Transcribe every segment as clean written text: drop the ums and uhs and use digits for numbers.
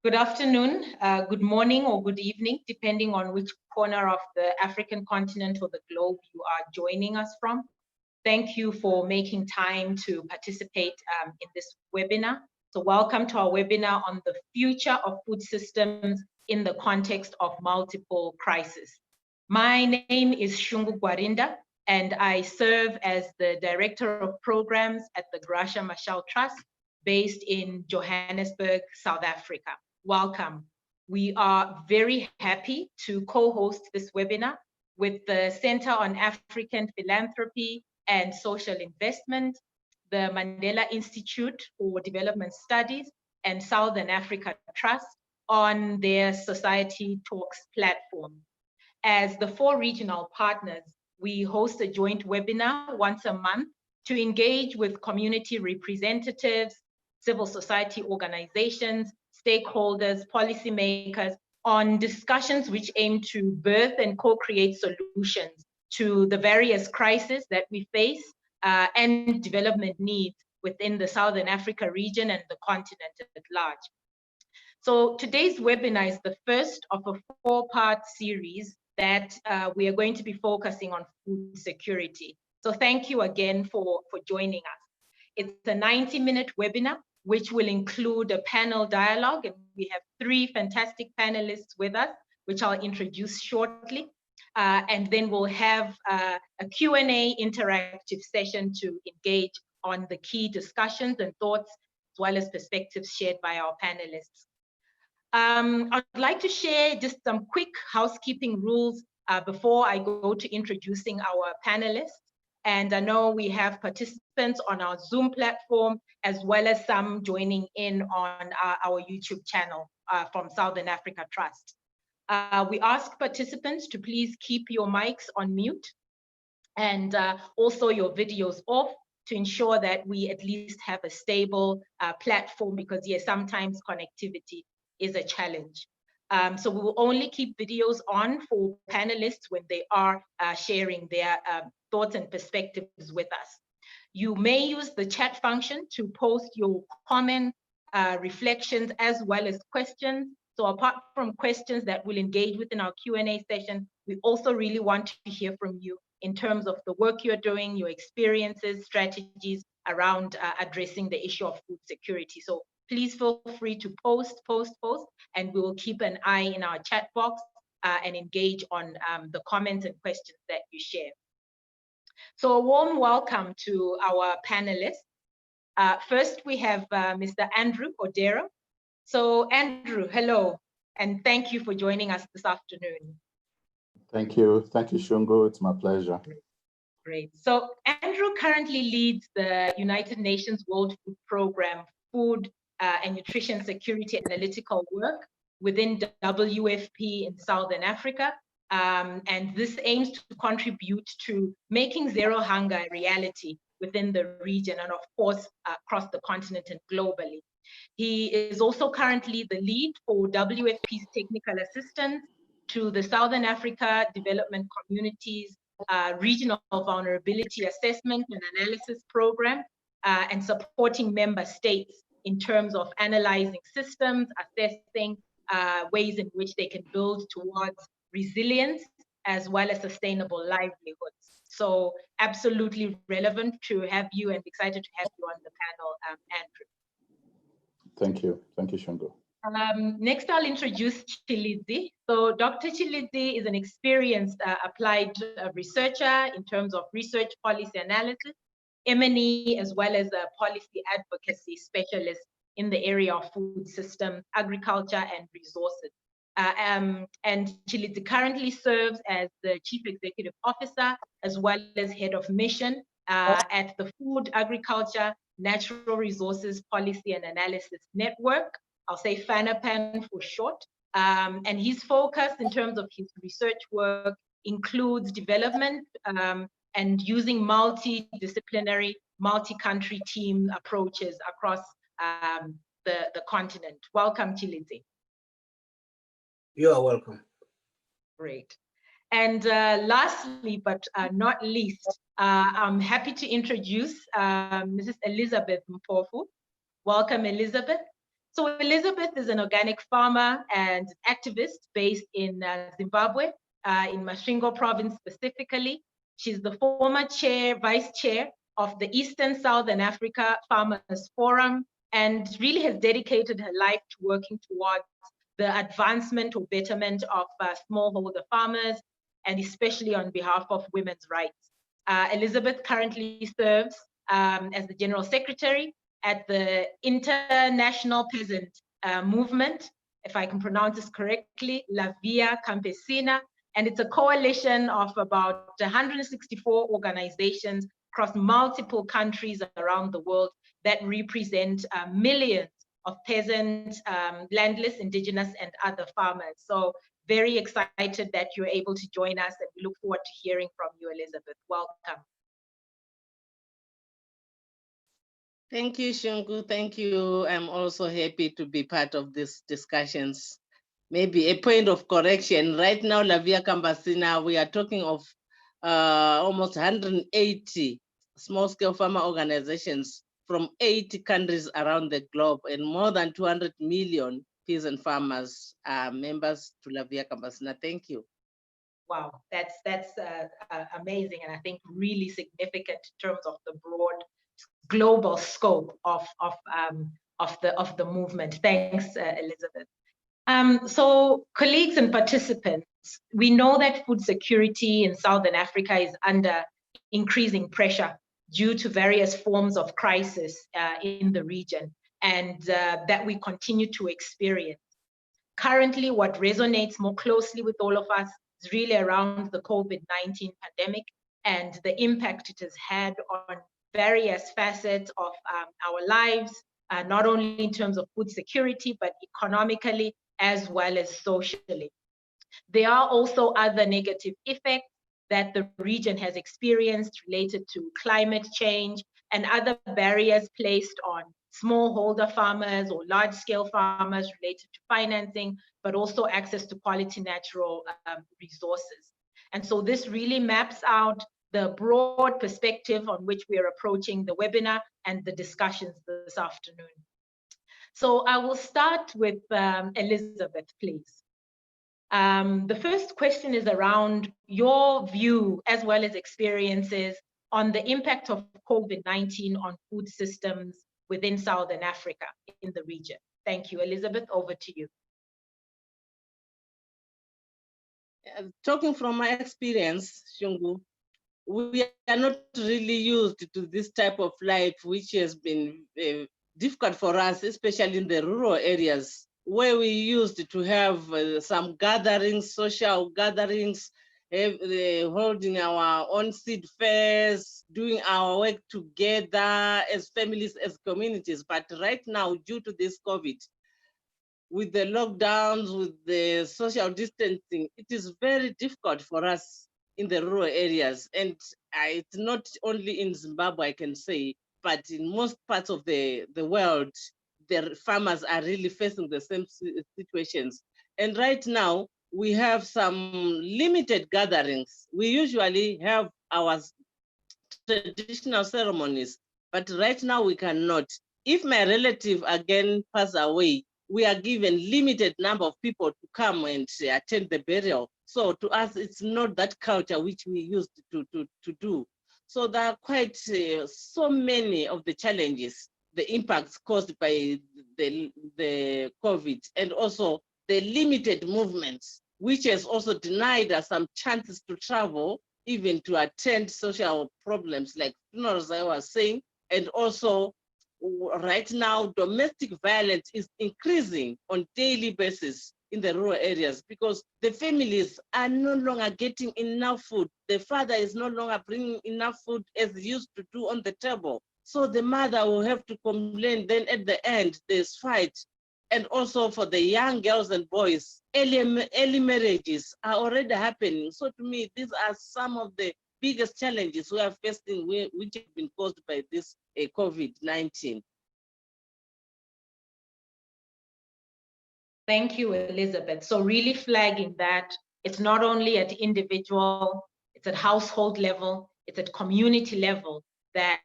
Good afternoon, good morning, or good evening, depending on which corner of the African continent or the globe you are joining us from. Thank you for making time to participate in this webinar. So welcome to our webinar on the future of food systems in the context of multiple crises. My name is Shungu Gwarinda, and I serve as the Director of Programs at the Graca Machel Trust, based in Johannesburg, South Africa. Welcome. We are very happy to co-host this webinar with the Center on African Philanthropy and Social Investment, the Mandela Institute for Development Studies, and Southern Africa Trust on their Society Talks platform. As the 4 regional partners, we host a joint webinar once a month to engage with community representatives, civil society organizations, stakeholders, policymakers on discussions which aim to birth and co-create solutions to the various crises that we face and development needs within the Southern Africa region and the continent at large. So today's webinar is the first of a 4-part series that we are going to be focusing on food security. So thank you again for joining us. It's a 90-minute webinar, which will include a panel dialogue, and we have 3 fantastic panelists with us, which I'll introduce shortly. And then we'll have a Q&A interactive session to engage on the key discussions and thoughts, as well as perspectives shared by our panelists. I'd like to share just some quick housekeeping rules before I go to introducing our panelists. And I know we have participants on our Zoom platform, as well as some joining in on our YouTube channel from Southern Africa Trust. We ask participants to please keep your mics on mute and also your videos off to ensure that we at least have a stable platform, because yes, sometimes connectivity is a challenge. So we will only keep videos on for panelists when they are sharing their thoughts and perspectives with us. You may use the chat function to post your comments, reflections, as well as questions. So apart from questions that we'll engage with in our Q&A session, we also really want to hear from you in terms of the work you're doing, your experiences, strategies around addressing the issue of food security. So please feel free to post, and we will keep an eye in our chat box and engage on the comments and questions that you share. So a warm welcome to our panelists. First, we have Mr. Andrew Odero. So Andrew, hello, and thank you for joining us this afternoon. Thank you, Shungu, it's my pleasure. Great. So Andrew currently leads the United Nations World Food Programme Food and Nutrition Security Analytical work within WFP in Southern Africa. And this aims to contribute to making zero hunger a reality within the region and of course, across the continent and globally. He is also currently the lead for WFP's technical assistance to the Southern Africa Development Community's Regional Vulnerability Assessment and Analysis Program and supporting member states in terms of analyzing systems, assessing ways in which they can build towards resilience as well as sustainable livelihoods. So absolutely relevant to have you and excited to have you on the panel, Andrew. Thank you, Shungu. Next, I'll introduce Tshilidzi. So Dr. Tshilidzi is an experienced applied researcher in terms of research policy analysis, M&E, as well as a policy advocacy specialist in the area of food system, agriculture, and resources. And Tshilidzi currently serves as the Chief Executive Officer, as well as Head of Mission at the Food, Agriculture, Natural Resources Policy and Analysis Network. I'll say FANRPAN for short. And his focus in terms of his research work includes development and using multidisciplinary, multi-country team approaches across the continent. Welcome, Tshilidzi. You are welcome. Great. And lastly, but not least, I'm happy to introduce Mrs. Elizabeth Mpofu. Welcome, Elizabeth. So Elizabeth is an organic farmer and activist based in Zimbabwe, in Masvingo province specifically. She's the former vice chair of the Eastern Southern Africa Farmers Forum, and really has dedicated her life to working towards the advancement or betterment of smallholder farmers, and especially on behalf of women's rights. Elizabeth currently serves as the General Secretary at the International Peasant Movement, if I can pronounce this correctly, La Via Campesina, and it's a coalition of about 164 organizations across multiple countries around the world that represent millions of peasant, landless, indigenous, and other farmers. So very excited that you're able to join us, and we look forward to hearing from you, Elizabeth. Welcome. Thank you, Shungu. Thank you. I'm also happy to be part of these discussions. Maybe a point of correction. Right now, La Via Campesina, we are talking of almost 180 small-scale farmer organizations from 80 countries around the globe, and more than 200 million peasant farmers are members to La Via Campesina. Thank you. Wow, that's amazing, and I think really significant in terms of the broad global scope of the movement. Thanks, Elizabeth. So colleagues and participants, we know that food security in Southern Africa is under increasing pressure due to various forms of crisis in the region, and that we continue to experience. Currently, what resonates more closely with all of us is really around the COVID-19 pandemic and the impact it has had on various facets of our lives, not only in terms of food security, but economically as well as socially. There are also other negative effects that the region has experienced related to climate change and other barriers placed on smallholder farmers or large-scale farmers related to financing, but also access to quality natural resources. And so this really maps out the broad perspective on which we are approaching the webinar and the discussions this afternoon. So I will start with Elizabeth, please. The first question is around your view as well as experiences on the impact of COVID-19 on food systems within Southern Africa in the region. Thank you. Elizabeth, over to you. Talking from my experience, Shungu, we are not really used to this type of life, which has been difficult for us, especially in the rural areas, where we used to have some gatherings, social gatherings, holding our own seed fairs, doing our work together as families, as communities. But right now, due to this COVID, with the lockdowns, with the social distancing, it is very difficult for us in the rural areas. And it's not only in Zimbabwe, I can say, but in most parts of the world, the farmers are really facing the same situations. And right now, we have some limited gatherings. We usually have our traditional ceremonies, but right now we cannot. If my relative again pass away, we are given limited number of people to come and attend the burial. So to us, it's not that culture which we used to do. So there are quite so many of the challenges, the impacts caused by the COVID, and also the limited movements, which has also denied us some chances to travel, even to attend social problems like funerals, I was saying. And also right now, domestic violence is increasing on daily basis in the rural areas because the families are no longer getting enough food. The father is no longer bringing enough food as he used to do on the table. So the mother will have to complain. Then at the end, there's fight. And also for the young girls and boys, early marriages are already happening. So to me, these are some of the biggest challenges we are facing, which have been caused by this COVID-19. Thank you, Elizabeth. So really flagging that it's not only at individual, it's at household level, it's at community level that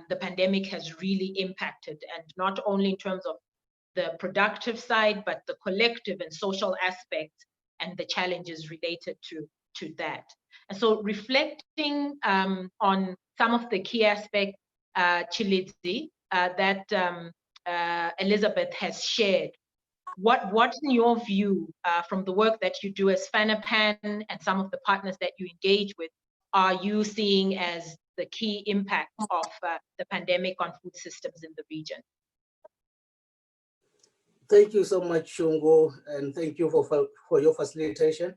the pandemic has really impacted, and not only in terms of the productive side, but the collective and social aspects and the challenges related to that. And so reflecting on some of the key aspects, Tshilidzi, that Elizabeth has shared, what in your view, from the work that you do as FANRPAN and some of the partners that you engage with, are you seeing as the key impact of the pandemic on food systems in the region? Thank you so much, Shungu, and thank you for your facilitation.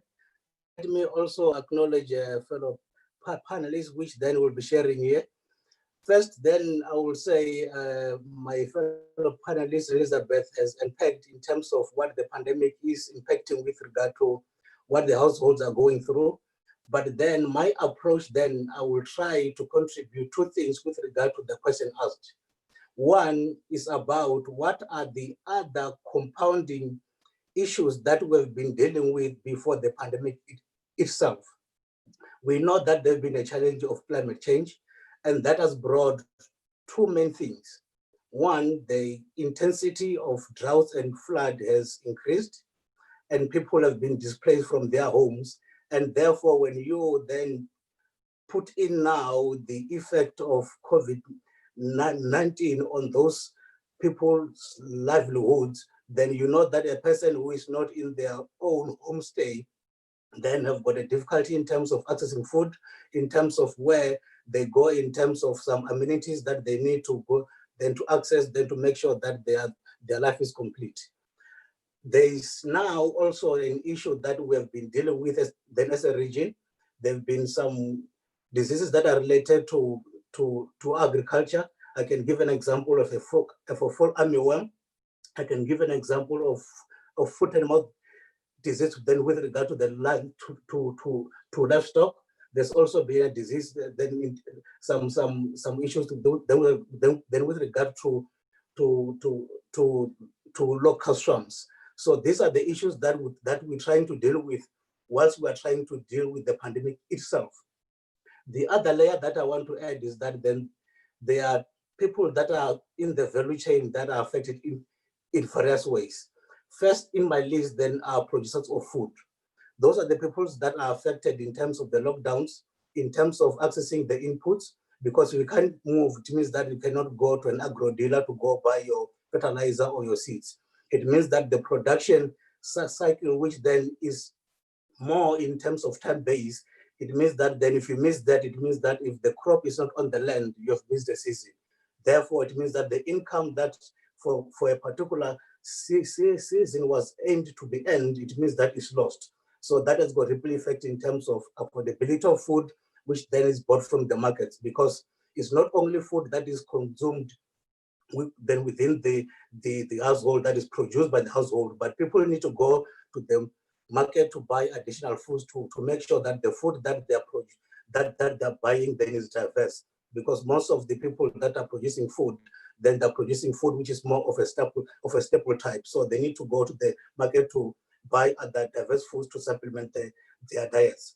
Let me also acknowledge fellow panelists, which then will be sharing here. First, then I will say my fellow panelist, Elizabeth, has unpacked in terms of what the pandemic is impacting with regard to what the households are going through. But then my approach, then I will try to contribute two things with regard to the question asked. One is about what are the other compounding issues that we've been dealing with before the pandemic itself. We know that there's been a challenge of climate change, and that has brought two main things. One, the intensity of drought and flood has increased, and people have been displaced from their homes. And therefore, when you then put in now the effect of COVID-19 on those people's livelihoods, then you know that a person who is not in their own homestay then have got a difficulty in terms of accessing food, in terms of where they go, in terms of some amenities that they need to go, then to access, then to make sure that their life is complete. There is now also an issue that we have been dealing with as a region. There have been some diseases that are related to agriculture. I can give an example of a fall armyworm. I can give an example of foot and mouth disease. Then with regard to the land to livestock, there's also been a disease. Then some issues to do. Then with regard to local swarms. So these are the issues that we're trying to deal with whilst we're trying to deal with the pandemic itself. The other layer that I want to add is that then there are people that are in the value chain that are affected in various ways. First in my list then are producers of food. Those are the people that are affected in terms of the lockdowns, in terms of accessing the inputs, because we can't move. It means that you cannot go to an agro dealer to go buy your fertilizer or your seeds. It means that the production cycle, which then is more in terms of time-based, it means that then if you miss that, it means that if the crop is not on the land, you have missed the season. Therefore, it means that the income that for a particular season was aimed to be earned, it means that is lost. So that has got ripple effect in terms of affordability of food, which then is bought from the markets, because it's not only food that is consumed then within the household, that is produced by the household, but people need to go to the market to buy additional foods to make sure that the food that they're buying then is diverse, because most of the people that are producing food, then they're producing food which is more of a staple type. So they need to go to the market to buy other diverse foods to supplement their diets.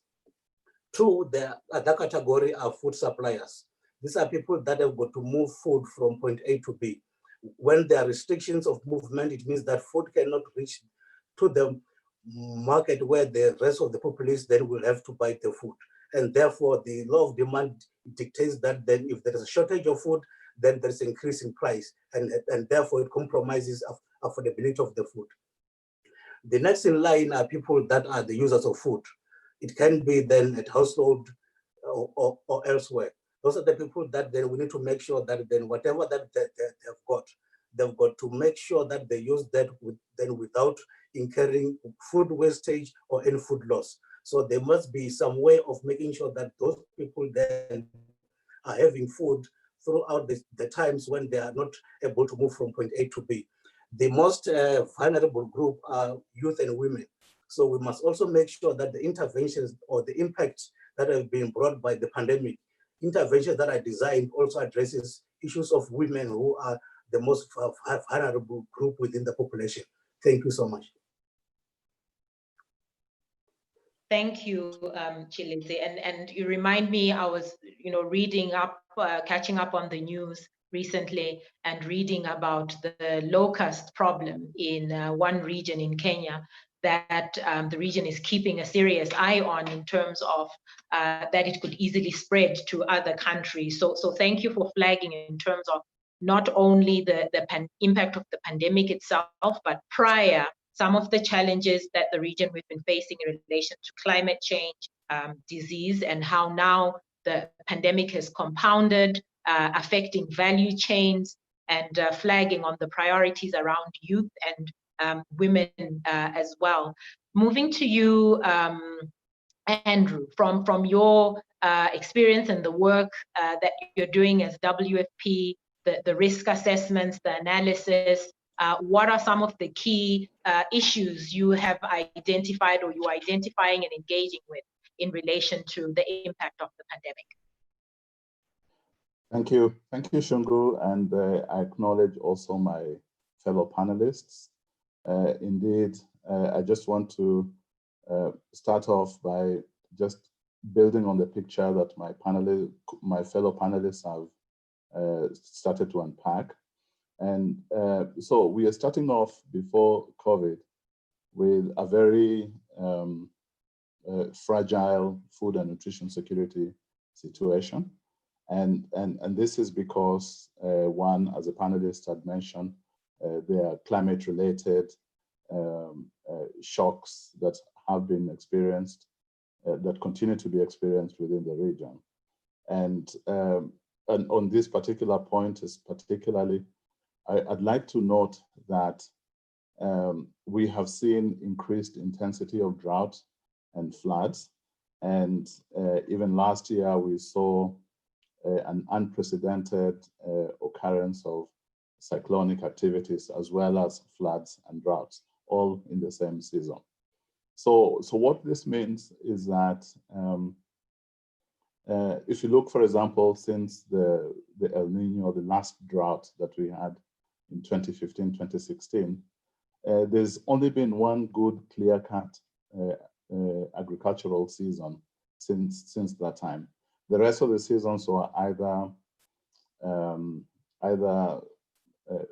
Two, the other category are food suppliers. These are people that have got to move food from point A to B. When there are restrictions of movement, it means that food cannot reach to the market where the rest of the populace then will have to buy the food. And therefore, the law of demand dictates that then if there is a shortage of food, then there's an increase in price, and therefore it compromises affordability of the food. The next in line are people that are the users of food. It can be then at household or elsewhere. Those are the people that then we need to make sure that then whatever that they've got to make sure that they use that without incurring food wastage or any food loss. So there must be some way of making sure that those people then are having food throughout the times when they are not able to move from point A to B. The most vulnerable group are youth and women. So we must also make sure that the interventions or the impacts that have been brought by the pandemic, interventions that are designed also addresses issues of women who are the most vulnerable group within the population. Thank you so much. Thank you, Tshilidzi. And you remind me, I was reading up, catching up on the news recently and reading about the locust problem in one region in Kenya that the region is keeping a serious eye on in terms of that it could easily spread to other countries. So thank you for flagging in terms of not only the impact of the pandemic itself, but prior, some of the challenges that the region we've been facing in relation to climate change, disease, and how now the pandemic has compounded, affecting value chains, and flagging on the priorities around youth and women as well. Moving to you, Andrew, from your experience and the work that you're doing as WFP, the risk assessments, the analysis, what are some of the key issues you have identified or you're identifying and engaging with in relation to the impact of the pandemic? Thank you, Shungu, and I acknowledge also my fellow panelists. Indeed, I just want to start off by just building on the picture that my fellow panelists have started to unpack. And so we are starting off before COVID with a very fragile food and nutrition security situation. And this is because, one, as a panelist had mentioned, there are climate-related shocks that have been experienced, that continue to be experienced within the region. And on this particular point, I'd like to note that we have seen increased intensity of drought and floods. And even last year, we saw an unprecedented occurrence of cyclonic activities, as well as floods and droughts, all in the same season. So what this means is that if you look, for example, since the El Nino, the last drought that we had in 2015, 2016, there's only been one good clear-cut agricultural season since that time. The rest of the seasons were either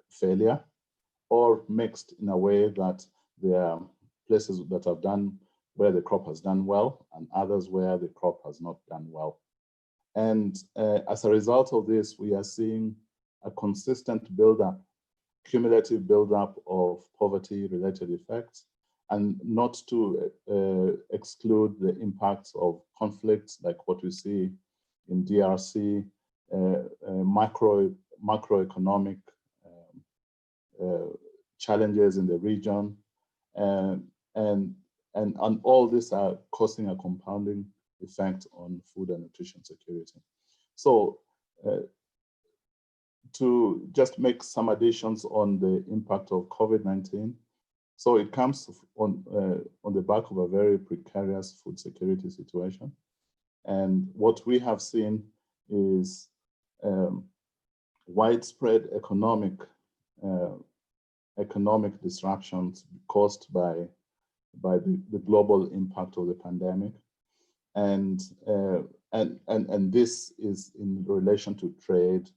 failure or mixed in a way that there are places that have done where the crop has done well and others where the crop has not done well. And as a result of this, we are seeing a consistent buildup, cumulative buildup of poverty-related effects, and not to exclude the impacts of conflicts like what we see in DRC, macroeconomic challenges in the region, and all these are causing a compounding effect on food and nutrition security. So to just make some additions on the impact of COVID-19, so it comes on the back of a very precarious food security situation. And what we have seen is widespread economic disruptions caused by the global impact of the pandemic, and this is in relation to trade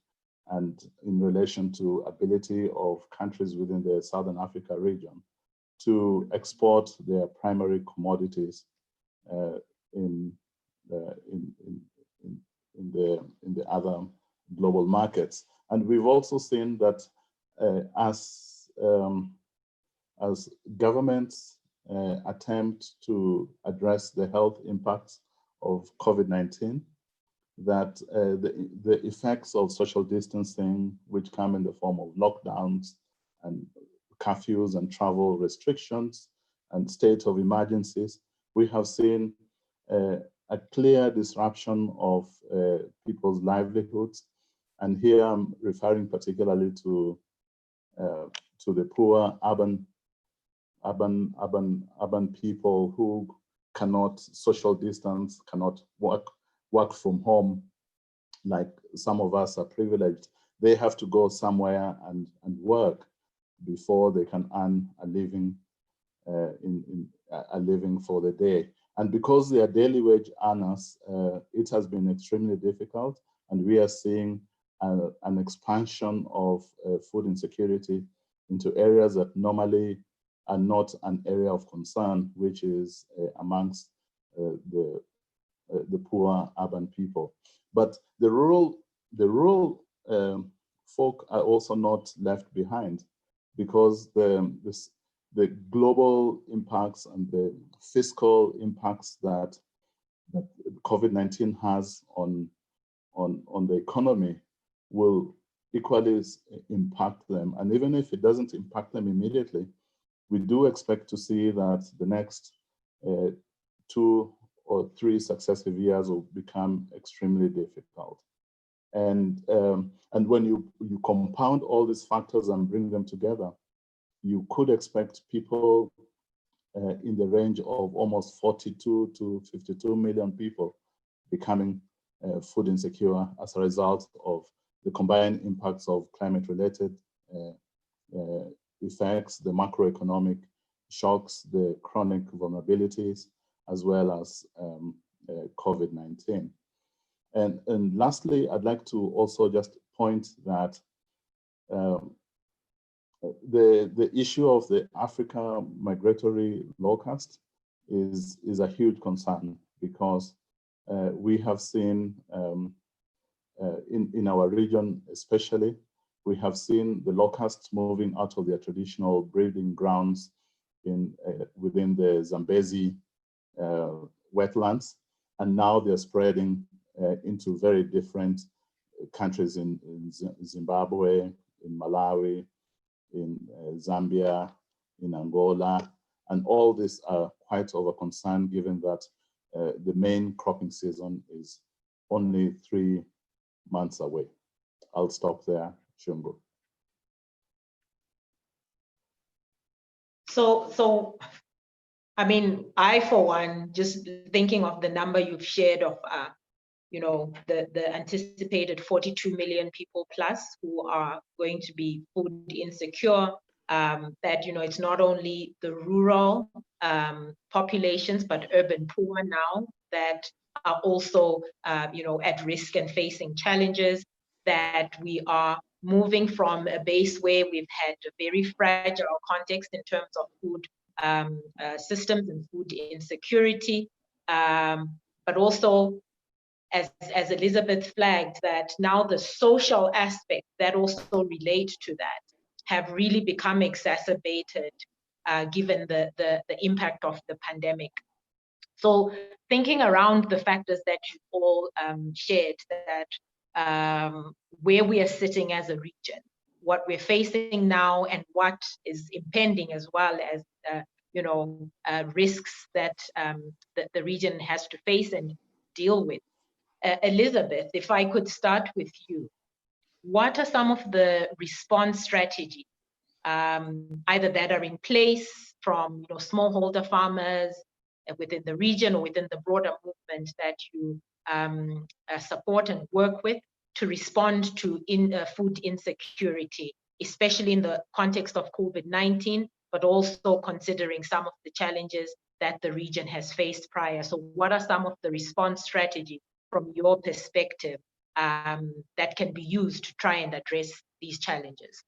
and in relation to ability of countries within the Southern Africa region to export their primary commodities in the other global markets. And we've also seen that as governments attempt to address the health impacts of COVID-19, that the effects of social distancing, which come in the form of lockdowns and curfews and travel restrictions and state of emergencies, we have seen a clear disruption of people's livelihoods. And here I'm referring particularly to the poor urban people who cannot social distance, cannot work from home like some of us are privileged. They have to go somewhere and work before they can earn a living for the day. And because they are daily wage earners, it has been extremely difficult, and we are seeing an expansion of food insecurity into areas that normally are not an area of concern, which is amongst the poor urban people. But the rural folk are also not left behind, because the global impacts and the fiscal impacts that COVID-19 has on the economy will equally impact them. And even if it doesn't impact them immediately, we do expect to see that the next 2 or 3 successive years will become extremely difficult. And when you compound all these factors and bring them together, you could expect people in the range of almost 42 to 52 million people becoming food insecure as a result of the combined impacts of climate-related effects, the macroeconomic shocks, the chronic vulnerabilities, as well as COVID-19. And lastly, I'd like to also just point that the issue of the Africa migratory locust is a huge concern, because we have seen in our region especially, we have seen the locusts moving out of their traditional breeding grounds within the Zambezi wetlands, and now they're spreading into very different countries in Zimbabwe, in Malawi, in Zambia, in Angola, and all these are quite of a concern, given that the main cropping season is only 3 months away. I'll stop there, Shungu. So, I mean, I, for one, just thinking of the number you've shared of, the anticipated 42 million people plus who are going to be food insecure, that, it's not only the rural populations, but urban poor now that are also, at risk and facing challenges, that we are moving from a base where we've had a very fragile context in terms of food systems and food insecurity, but also, as Elizabeth flagged, that now the social aspects that also relate to that have really become exacerbated given the impact of the pandemic. So thinking around the factors that you all shared, that where we are sitting as a region, what we're facing now, and what is impending, as well as risks that the region has to face and deal with. Elizabeth, if I could start with you, what are some of the response strategies, either that are in place from smallholder farmers within the region or within the broader movement that you support and work with, to respond to food insecurity, especially in the context of COVID-19, but also considering some of the challenges that the region has faced prior? So what are some of the response strategies from your perspective that can be used to try and address these challenges?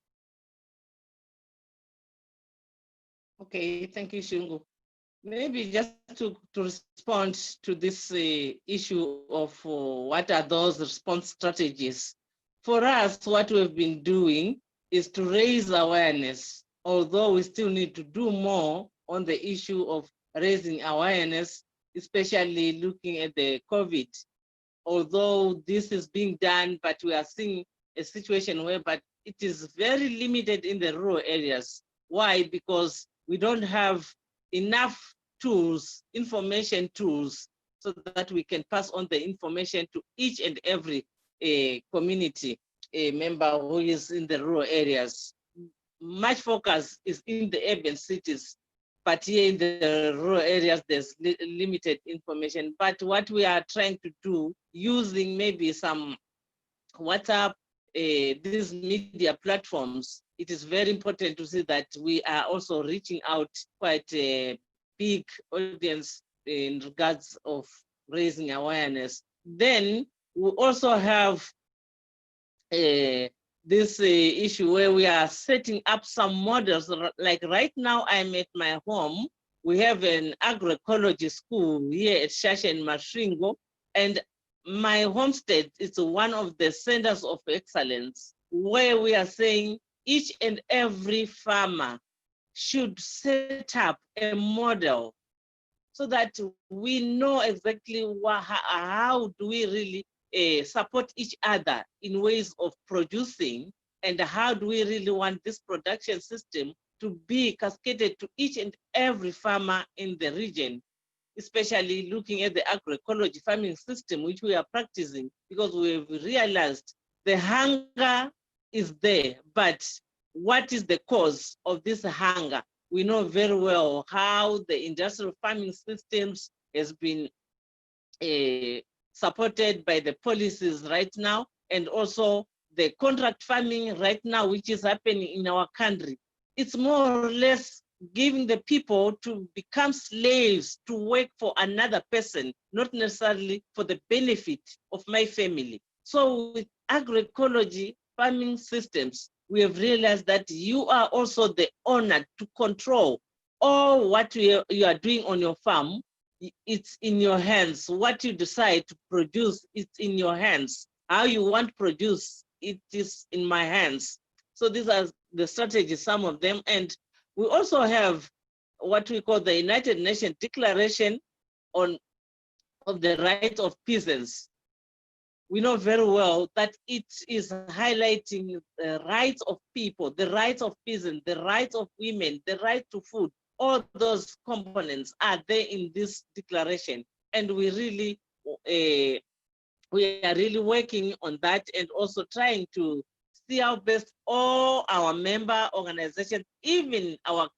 Okay, thank you, Shungu. Maybe just to respond to this issue of what are those response strategies. For us, what we've been doing is to raise awareness, although we still need to do more on the issue of raising awareness, especially looking at the COVID. Although this is being done, but we are seeing a situation where it is very limited in the rural areas. Why? Because we don't have enough tools, information tools, so that we can pass on the information to each and every community member who is in the rural areas. Much focus is in the urban cities, but here in the rural areas, there's limited information. But what we are trying to do, using maybe some WhatsApp, these media platforms, it is very important to see that we are also reaching out quite a big audience in regards of raising awareness. Then we also have this issue where we are setting up some models. Like right now, I'm at my home. We have an agroecology school here at Shasha and Masvingo, and my homestead is one of the centers of excellence where we are saying each and every farmer should set up a model so that we know exactly how do we really support each other in ways of producing, and how do we really want this production system to be cascaded to each and every farmer in the region, especially looking at the agroecology farming system, which we are practicing, because we've realized the hunger is there, but what is the cause of this hunger? We know very well how the industrial farming systems has been supported by the policies right now, and also the contract farming right now, which is happening in our country. It's more or less giving the people to become slaves to work for another person, not necessarily for the benefit of my family. So with agroecology farming systems, we have realized that you are also the owner to control all what you are doing on your farm. It's in your hands. What you decide to produce, it's in your hands. How you want to produce, it is in my hands. So these are the strategies, some of them. And we also have what we call the United Nations Declaration of the Rights of Peasants. We know very well that it is highlighting the rights of people, the rights of peasants, the rights of women, the right to food. All those components are there in this declaration. And we are really working on that, and also trying to see how best all our member organizations, even our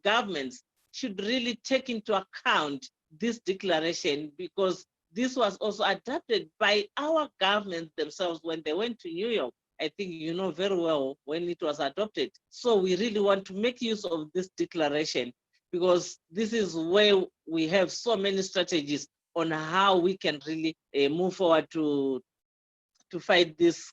governments, should really take into account this declaration, because this was also adopted by our governments themselves when they went to New York. I think you know very well when it was adopted. So we really want to make use of this declaration, because this is where we have so many strategies on how we can really move forward to fight this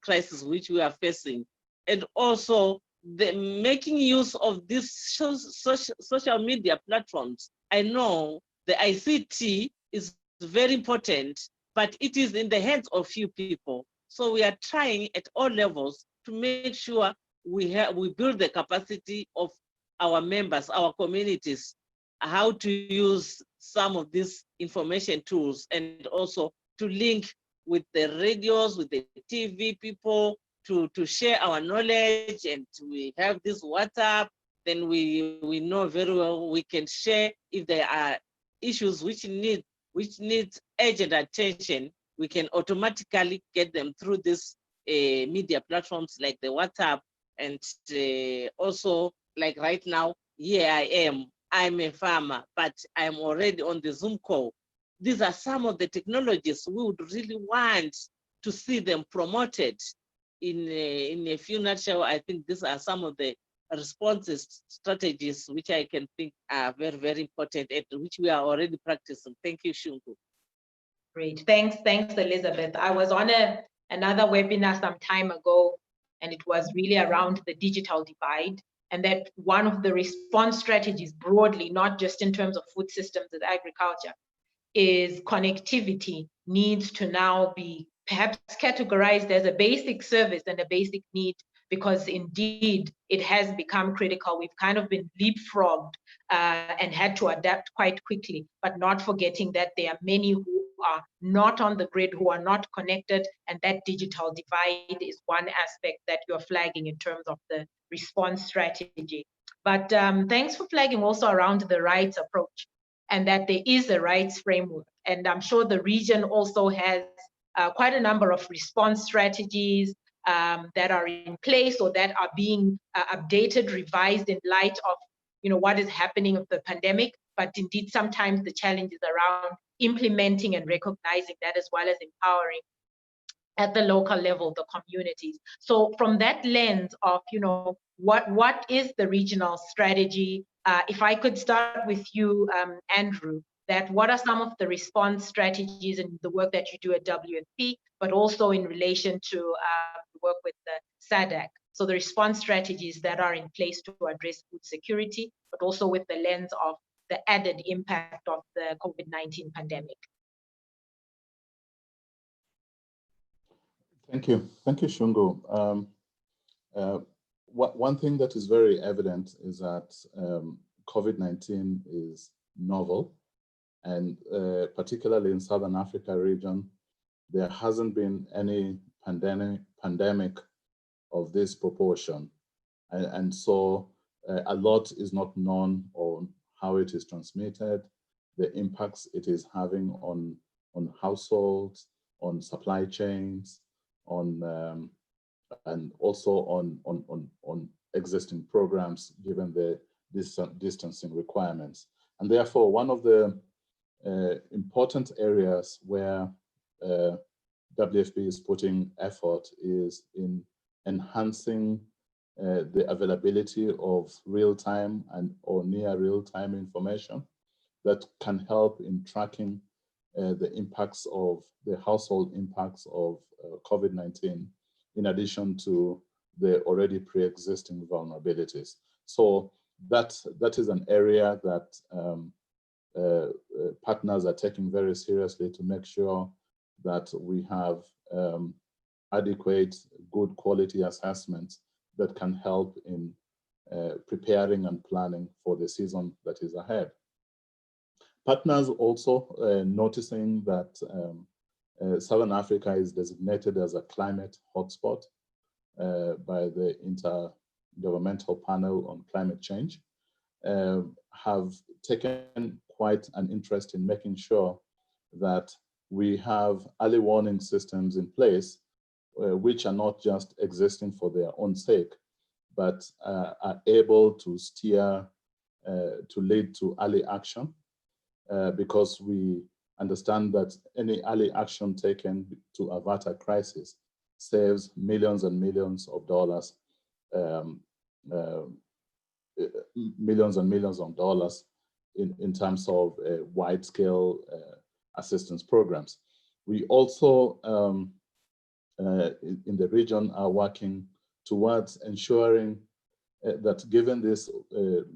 crisis which we are facing. And also the making use of these social media platforms. I know the ICT is very important, but it is in the hands of few people. So we are trying at all levels to make sure we build the capacity of our members, our communities, how to use some of these information tools, and also to link with the radios, with the TV people, to share our knowledge. And we have this WhatsApp, then we know very well we can share if there are issues which need urgent attention. We can automatically get them through this media platforms like the WhatsApp. And also, like right now, here I'm a farmer, but I'm already on the Zoom call. These are some of the technologies we would really want to see them promoted. In a few nutshell, I think these are some of the responses, strategies, which I can think are very, very important, and which we are already practicing. Thank you, Shungu. Great, thanks, Elizabeth. I was on another webinar some time ago, and it was really around the digital divide, and that one of the response strategies broadly, not just in terms of food systems and agriculture, is connectivity needs to now be perhaps categorized as a basic service and a basic need, because indeed it has become critical. We've kind of been leapfrogged and had to adapt quite quickly, but not forgetting that there are many who are not on the grid, who are not connected, and that digital divide is one aspect that you're flagging in terms of the response strategy. But thanks for flagging also around the rights approach, and that there is a rights framework. And I'm sure the region also has quite a number of response strategies that are in place, or that are being updated, revised in light of what is happening with the pandemic. But indeed, sometimes the challenge is around implementing and recognizing that, as well as empowering at the local level the communities. So from that lens of what is the regional strategy, if I could start with you, Andrew, that what are some of the response strategies and the work that you do at WFP, but also in relation to work with the SADC. So the response strategies that are in place to address food security, but also with the lens of the added impact of the COVID-19 pandemic. Thank you, Shungu. One thing that is very evident is that COVID-19 is novel, and particularly in Southern Africa region, there hasn't been any pandemic of this proportion. And so a lot is not known on how it is transmitted, the impacts it is having on households, on supply chains, on and also on existing programs, given the distancing requirements. And therefore, one of the important areas where WFP is putting effort is in enhancing the availability of real-time and or near real-time information that can help in tracking the impacts of the household impacts of COVID-19, in addition to the already pre-existing vulnerabilities. So that is an area that partners are taking very seriously to make sure that we have adequate, good quality assessments that can help in preparing and planning for the season that is ahead. Partners also noticing that Southern Africa is designated as a climate hotspot by the Intergovernmental Panel on Climate Change, have taken quite an interest in making sure that we have early warning systems in place, which are not just existing for their own sake, but are able to steer, to lead to early action, because we understand that any early action taken to avert a crisis saves millions and millions of dollars, in terms of wide-scale assistance programs. We also, in the region, are working towards ensuring that given this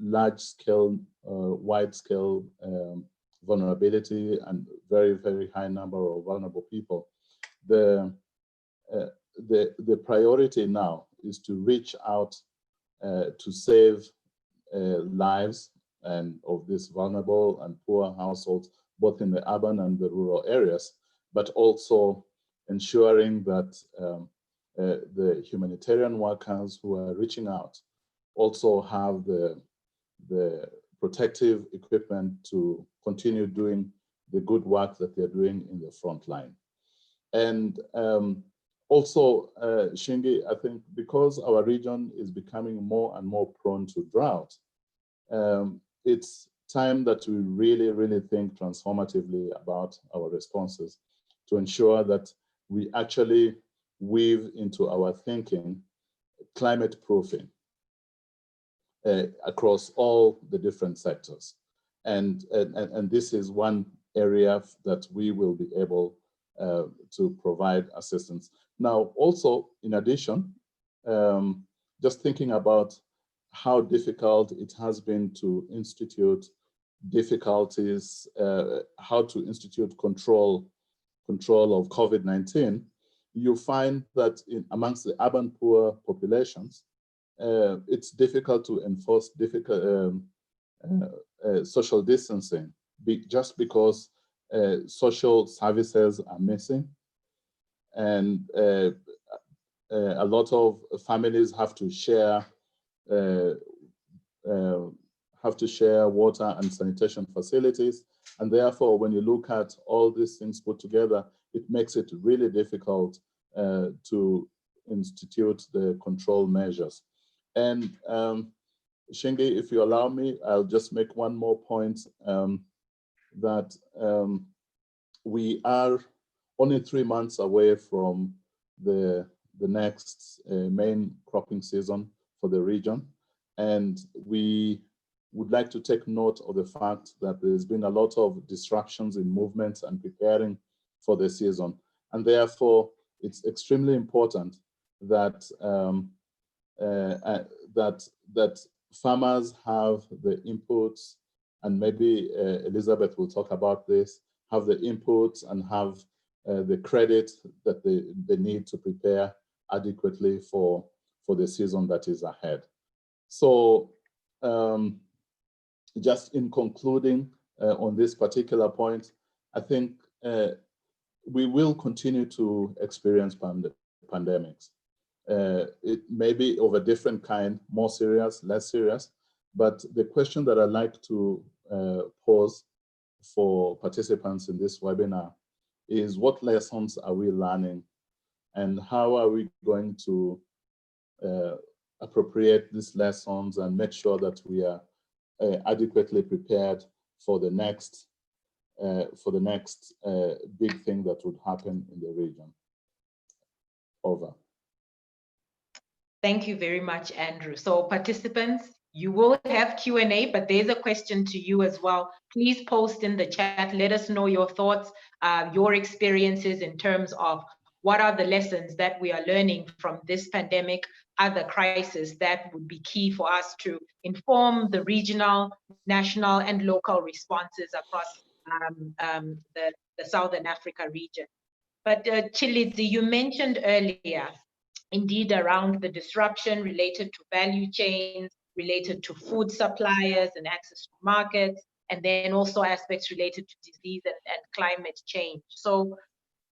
large-scale, wide-scale vulnerability and very, very high number of vulnerable people, the priority now is to reach out to save lives and of these vulnerable and poor households, both in the urban and the rural areas, but also ensuring that the humanitarian workers who are reaching out also have the protective equipment to continue doing the good work that they're doing in the front line. And also, Shingi, I think because our region is becoming more and more prone to drought, it's time that we really, really think transformatively about our responses to ensure that we actually weave into our thinking climate proofing across all the different sectors. And this is one area that we will be able to provide assistance. Now, also, in addition, just thinking about how difficult it has been to institute difficulties, how to institute control of COVID-19, you find that amongst the urban poor populations, it's difficult to enforce social distancing just because social services are missing, and a lot of families have to share water and sanitation facilities, and therefore, when you look at all these things put together, it makes it really difficult to institute the control measures. And Shingi, if you allow me, I'll just make one more point, that we are only 3 months away from the next main cropping season for the region. And we would like to take note of the fact that there's been a lot of disruptions in movements and preparing for the season. And therefore, it's extremely important that that farmers have the inputs, and maybe Elizabeth will talk about this, have the inputs and have the credit that they need to prepare adequately for the season that is ahead. So just in concluding on this particular point, I think we will continue to experience pandemics. It may be of a different kind, more serious, less serious, but the question that I'd like to pose for participants in this webinar is, what lessons are we learning and how are we going to appropriate these lessons and make sure that we are adequately prepared for the next big thing that would happen in the region. Over. Thank you very much, Andrew. So participants, you will have Q&A, but there's a question to you as well. Please post in the chat. Let us know your thoughts, your experiences in terms of what are the lessons that we are learning from this pandemic, other crises that would be key for us to inform the regional, national, and local responses across the Southern Africa region. But Tshilidzi, you mentioned earlier, indeed, around the disruption related to value chains, related to food suppliers and access to markets, and then also aspects related to disease and climate change. So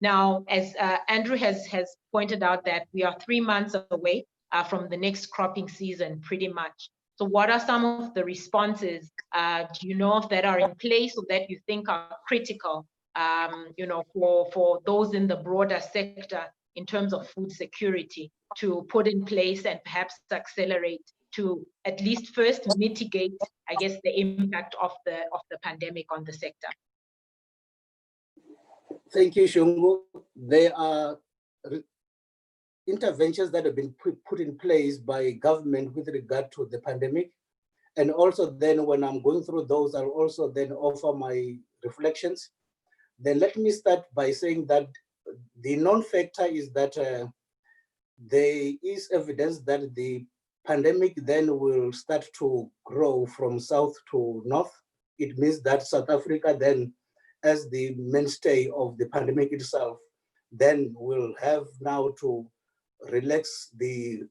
now, as Andrew has pointed out, that we are 3 months away from the next cropping season, pretty much. So what are some of the responses, do you know of, that are in place or that you think are critical, you know, for those in the broader sector in terms of food security to put in place and perhaps accelerate to at least first mitigate, I guess, the impact of the pandemic on the sector? Thank you, Shungu. There are interventions that have been put in place by government with regard to the pandemic. And also then when I'm going through those, I'll also then offer my reflections. Then let me start by saying that the non-factor is that there is evidence that the pandemic then will start to grow from south to north. It means that South Africa then, as the mainstay of the pandemic itself, then will have now to relax the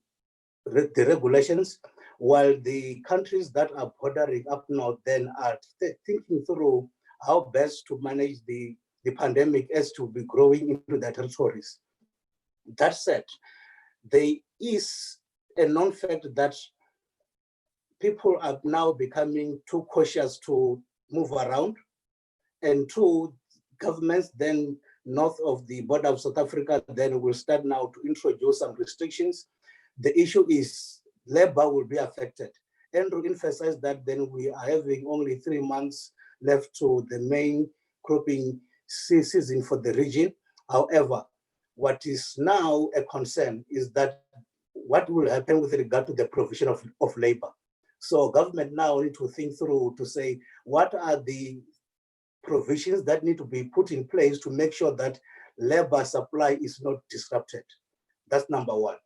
regulations, while the countries that are bordering up north then are thinking through how best to manage the pandemic as to be growing into their territories. That said, there is a non-fact that people are now becoming too cautious to move around, and two, governments then north of the border of South Africa then will start now to introduce some restrictions. The issue is labor will be affected. Andrew emphasized that then we are having only 3 months left to the main cropping season for the region. However, what is now a concern is that what will happen with regard to the provision of labor. So government now need to think through to say, what are the provisions that need to be put in place to make sure that labor supply is not disrupted? That's number one.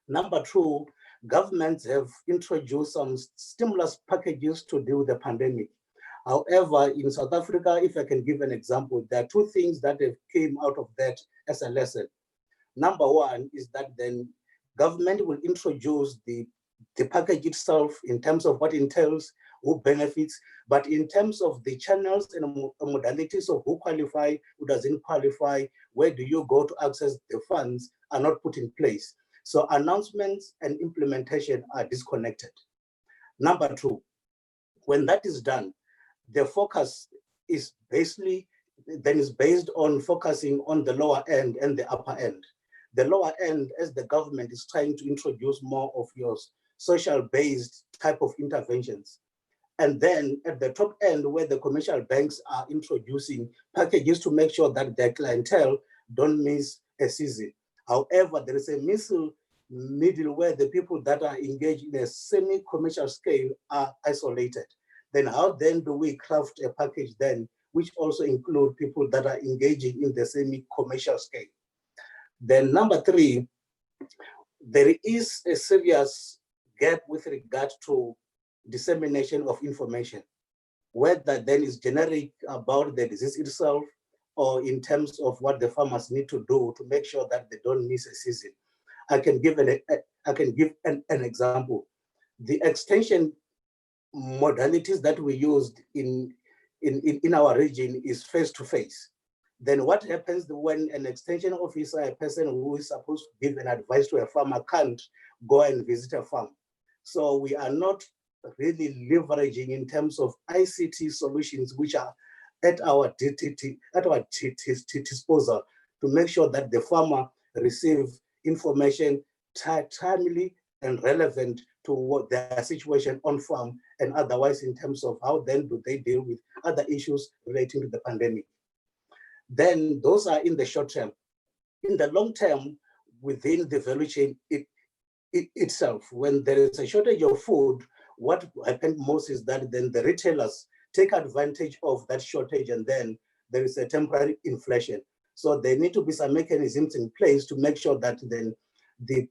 Number two, governments have introduced some stimulus packages to deal with the pandemic. However, in South Africa, if I can give an example, there are two things that have came out of that as a lesson. Number one is that then government will introduce the package itself in terms of what entails, who benefits, but in terms of the channels and modalities of who qualify, who doesn't qualify, where do you go to access the funds, are not put in place. So announcements and implementation are disconnected. Number two, when that is done, the focus is basically then is based on focusing on the lower end and the upper end. The lower end, as the government is trying to introduce more of your social-based type of interventions. And then at the top end, where the commercial banks are introducing packages to make sure that their clientele don't miss a season. However, there is a missile middle where the people that are engaged in a semi-commercial scale are isolated. Then how then do we craft a package then which also include people that are engaging in the semi-commercial scale? Then number 3, there is a serious gap with regard to dissemination of information, whether then is generic about the disease itself or in terms of what the farmers need to do to make sure that they don't miss a season. I can give an example. The extension modalities that we used in our region is face-to-face. Then what happens when an extension officer, a person who is supposed to give an advice to a farmer, can't go and visit a farm? So we are not really leveraging in terms of ICT solutions which are at our disposal to make sure that the farmer receives information timely and relevant to what their situation on farm, and otherwise in terms of how then do they deal with other issues relating to the pandemic. Then those are in the short term. In the long term, within the value chain itself, when there is a shortage of food, what happens most is that then the retailers take advantage of that shortage, and then there is a temporary inflation. So there need to be some mechanisms in place to make sure that then the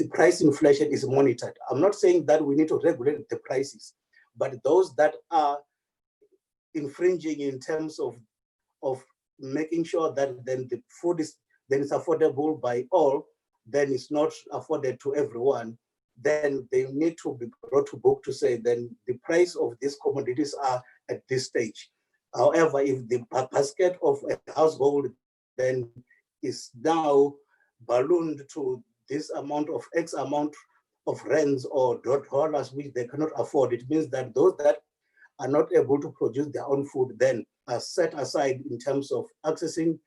price inflation is monitored. I'm not saying that we need to regulate the prices, but those that are infringing in terms of making sure that then the food is affordable by all, then it's not afforded to everyone, then they need to be brought to book to say then the price of these commodities are at this stage. However, if the basket of a household then is now ballooned to this amount of X amount of rands or dollars which they cannot afford, it means that those that are not able to produce their own food then are set aside in terms of accessing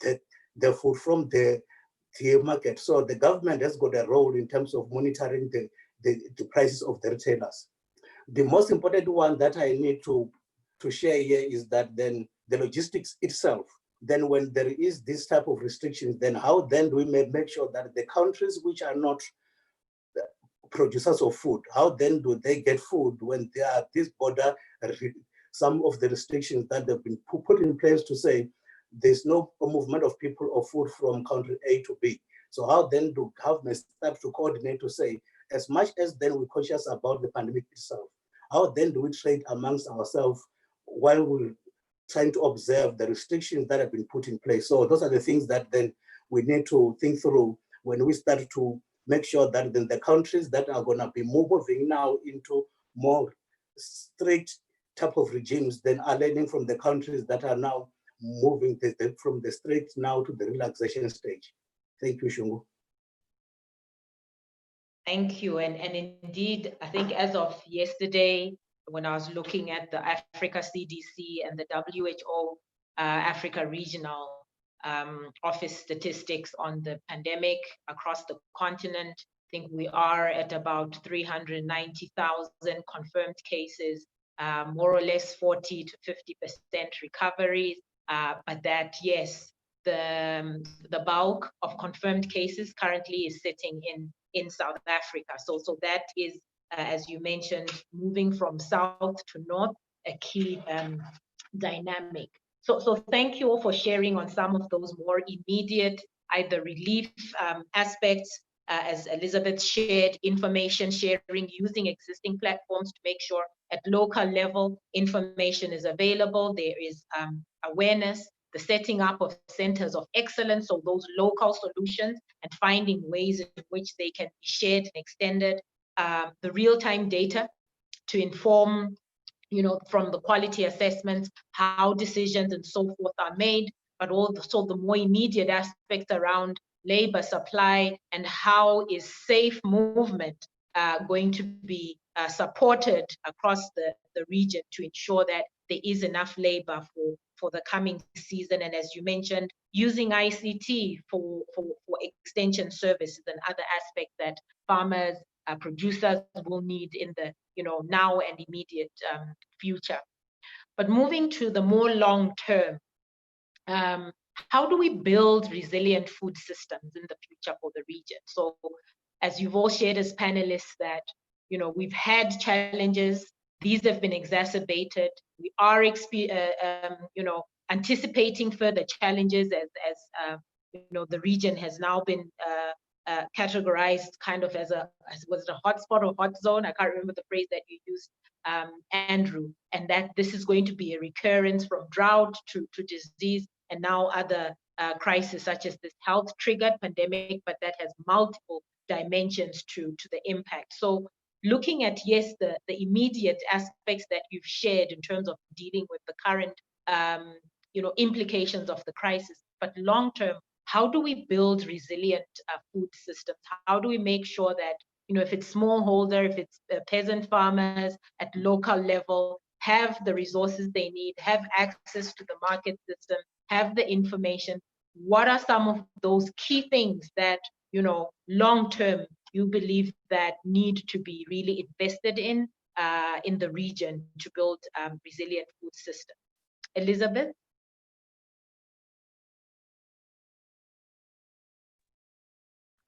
the food from the market. So the government has got a role in terms of monitoring the prices of the retailers. The most important one that I need to share here is that then the logistics itself. Then when there is this type of restrictions, then how then do we make sure that the countries which are not producers of food, how then do they get food when there are this border, some of the restrictions that have been put in place to say there's no movement of people or food from country A to B. So how then do governments start to coordinate to say, as much as then we're conscious about the pandemic itself, how then do we trade amongst ourselves while we're trying to observe the restrictions that have been put in place? So those are the things that then we need to think through when we start to make sure that then the countries that are going to be moving now into more strict type of regimes then are learning from the countries that are now moving from the strict now to the relaxation stage. Thank you, Shungu. Thank you. And indeed, I think as of yesterday, when I was looking at the Africa CDC and the WHO Africa Regional Office statistics on the pandemic across the continent, I think we are at about 390,000 confirmed cases, more or less 40 to 50% recoveries. But that, yes, the bulk of confirmed cases currently is sitting in South Africa. So that is, as you mentioned, moving from south to north, a key dynamic. So thank you all for sharing on some of those more immediate, either relief aspects, as Elizabeth shared, information sharing, using existing platforms to make sure at local level information is available. There is awareness, the setting up of centers of excellence, so those local solutions and finding ways in which they can be shared and extended, the real-time data to inform, from the quality assessments, how decisions and so forth are made, but also the more immediate aspects around labor supply and how is safe movement going to be supported across the region to ensure that there is enough labor for the coming season. And as you mentioned, using ICT for extension services and other aspects that farmers, producers will need in the now and immediate future. But moving to the more long term, how do we build resilient food systems in the future for the region? So as you've all shared as panelists, that, you know, we've had challenges. These have been exacerbated. We are, you know, anticipating further challenges as you know, the region has now been categorized kind of as was it a hotspot or hot zone? I can't remember the phrase that you used, Andrew, and that this is going to be a recurrence from drought to disease and now other crises such as this health-triggered pandemic, but that has multiple dimensions to the impact. So looking at, yes, the immediate aspects that you've shared in terms of dealing with the current you know, implications of the crisis, but long-term, how do we build resilient food systems? How do we make sure that, you know, if it's smallholder, if it's peasant farmers at local level, have the resources they need, have access to the market system, have the information? What are some of those key things that, you know, long-term you believe that need to be really invested in the region to build resilient food systems? Elizabeth?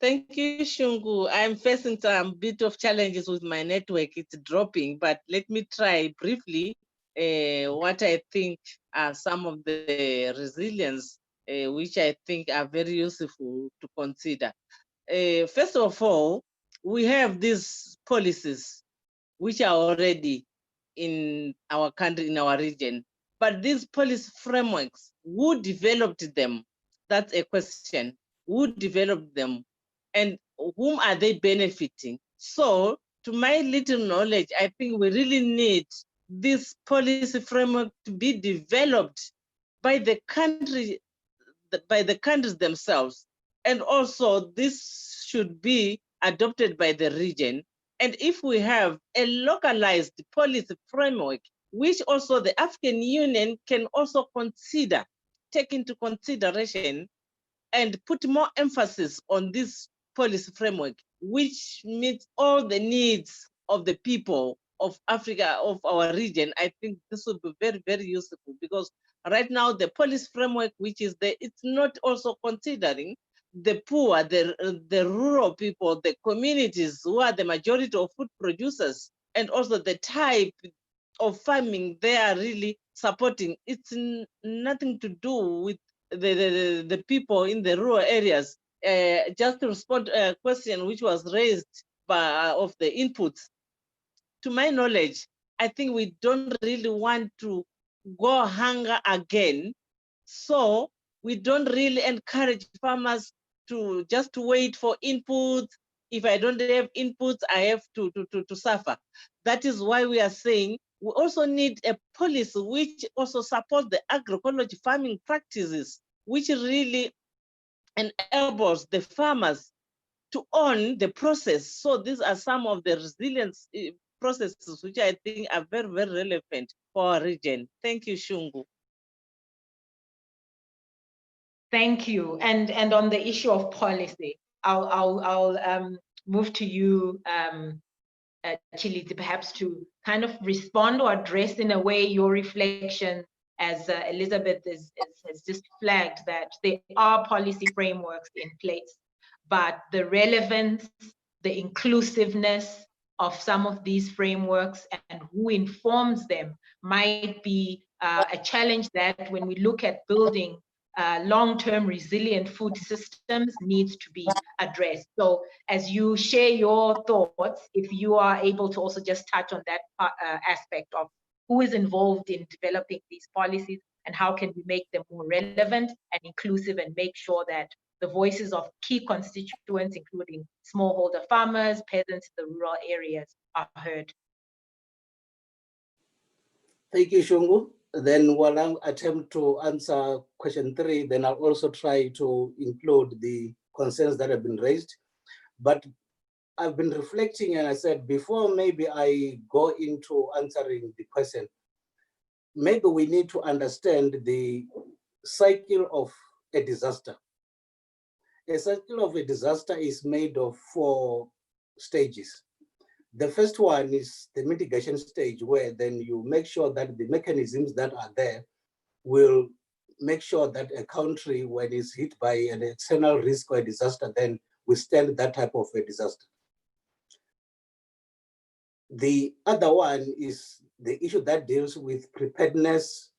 Thank you, Shungu. I'm facing some bit of challenges with my network. It's dropping, but let me try briefly what I think are some of the resilience which I think are very useful to consider. First of all, we have these policies which are already in our country, in our region, but these policy frameworks, who developed them? That's a question. Who developed them? And whom are they benefiting? So, to my little knowledge, I think we really need this policy framework to be developed by the country, by the countries themselves. And also this should be adopted by the region. And if we have a localized policy framework, which also the African Union can also consider, take into consideration and put more emphasis on this policy framework, which meets all the needs of the people of Africa, of our region, I think this would be very, very useful, because right now the policy framework which is there, it's not also considering the poor, the rural people, the communities who are the majority of food producers, and also the type of farming they are really supporting. It's nothing to do with the people in the rural areas. Just to respond to a question which was raised of the inputs, to my knowledge, I think we don't really want to go hunger again. So we don't really encourage farmers to just wait for inputs. If I don't have inputs, I have to suffer. That is why we are saying we also need a policy which also supports the agroecology farming practices, which really enables the farmers to own the process. So these are some of the resilience processes which I think are very, very relevant for our region. Thank you, Shungu. Thank you. And on the issue of policy, I'll move to you, Tshilidzi, perhaps to kind of respond or address in a way your reflection, as Elizabeth has just flagged, that there are policy frameworks in place, but the relevance, the inclusiveness of some of these frameworks and who informs them might be a challenge that, when we look at building long-term resilient food systems, needs to be addressed. So as you share your thoughts, if you are able to also just touch on that aspect of who is involved in developing these policies and how can we make them more relevant and inclusive and make sure that the voices of key constituents, including smallholder farmers, peasants in the rural areas, are heard. Thank you, Shungu. Then while I attempt to answer question 3, then I'll also try to include the concerns that have been raised. But I've been reflecting, and I said, before maybe I go into answering the question, maybe we need to understand the cycle of a disaster. A cycle of a disaster is made of 4 stages. The first one is the mitigation stage, where then you make sure that the mechanisms that are there will make sure that a country, when it's hit by an external risk or a disaster, then withstand that type of a disaster. The other one is the issue that deals with preparedness,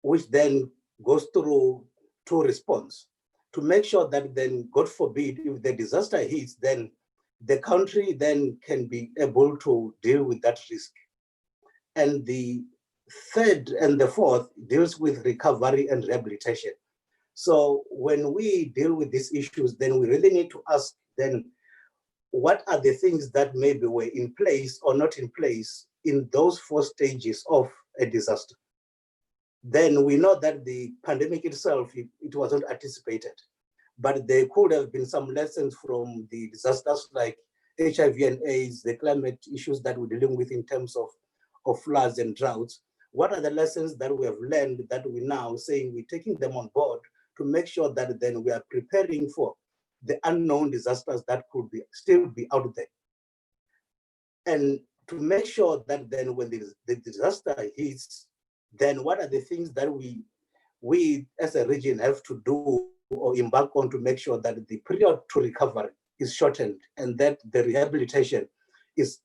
which then goes through to response to make sure that then, God forbid, if the disaster hits, then the country then can be able to deal with that risk. And the third and the fourth deals with recovery and rehabilitation. So when we deal with these issues, then we really need to ask then, what are the things that maybe were in place or not in place in those 4 stages of a disaster? Then we know that the pandemic itself, it wasn't anticipated, but there could have been some lessons from the disasters like HIV and AIDS, the climate issues that we're dealing with in terms of floods and droughts. What are the lessons that we have learned that we now saying we're taking them on board to make sure that then we are preparing for the unknown disasters that could still be out there? And to make sure that then when the disaster hits, then what are the things that we as a region have to do or embark on to make sure that the period to recovery is shortened and that the rehabilitation is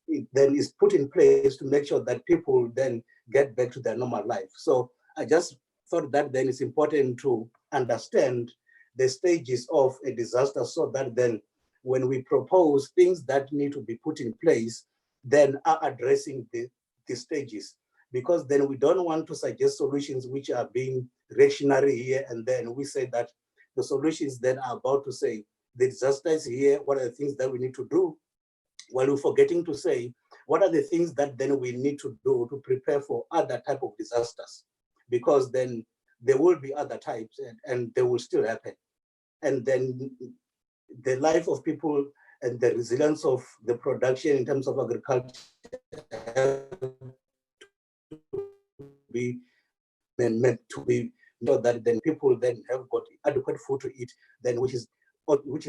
put in place to make sure that people then get back to their normal life. So I just thought that then it's important to understand the stages of a disaster so that then when we propose things that need to be put in place, then are addressing the stages. Because then we don't want to suggest solutions which are being reactionary here, and then we say that the solutions then are about to say, the disaster is here, what are the things that we need to do? While we're forgetting to say, what are the things that then we need to do to prepare for other type of disasters? Because then there will be other types and they will still happen. And then the life of people and the resilience of the production in terms of agriculture be meant to be so that then people then have got adequate food to eat, then which is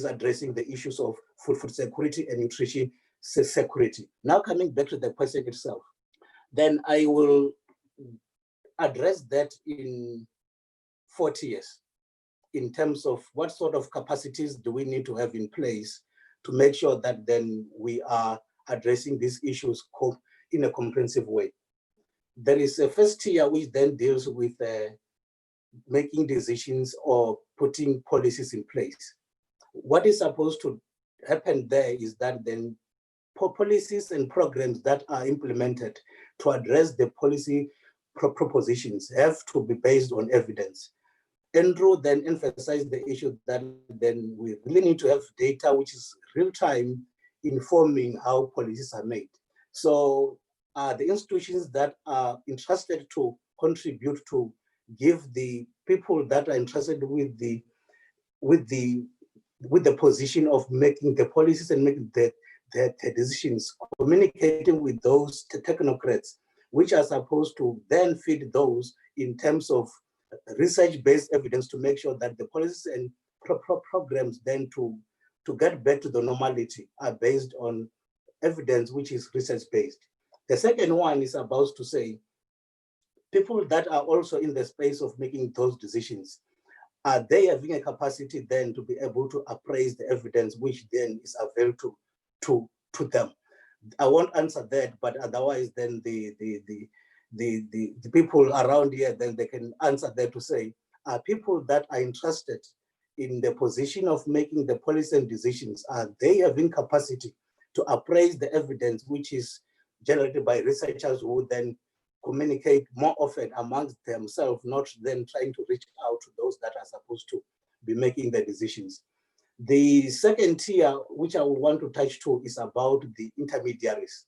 addressing the issues of food security and nutrition security. Now coming back to the question itself, then I will address that in 4 tiers in terms of what sort of capacities do we need to have in place to make sure that then we are addressing these issues in a comprehensive way. There is a first tier which then deals with making decisions or putting policies in place. What is supposed to happen there is that then policies and programs that are implemented to address the policy propositions have to be based on evidence. Andrew then emphasized the issue that then we really need to have data which is real-time informing how policies are made. So the institutions that are entrusted to contribute to give the people that are interested with the position of making the policies and making the decisions, communicating with those technocrats, which are supposed to then feed those in terms of research-based evidence to make sure that the policies and programs then to get back to the normality are based on evidence which is research-based. The second one is about to say, people that are also in the space of making those decisions, are they having a capacity then to be able to appraise the evidence which then is available to them? I won't answer that, but otherwise then the people around here, then they can answer that to say, are people that are interested in the position of making the policy and decisions, are they having capacity to appraise the evidence which is generated by researchers who then communicate more often amongst themselves, not then trying to reach out to those that are supposed to be making the decisions. The second tier, which I would want to touch to, is about the intermediaries.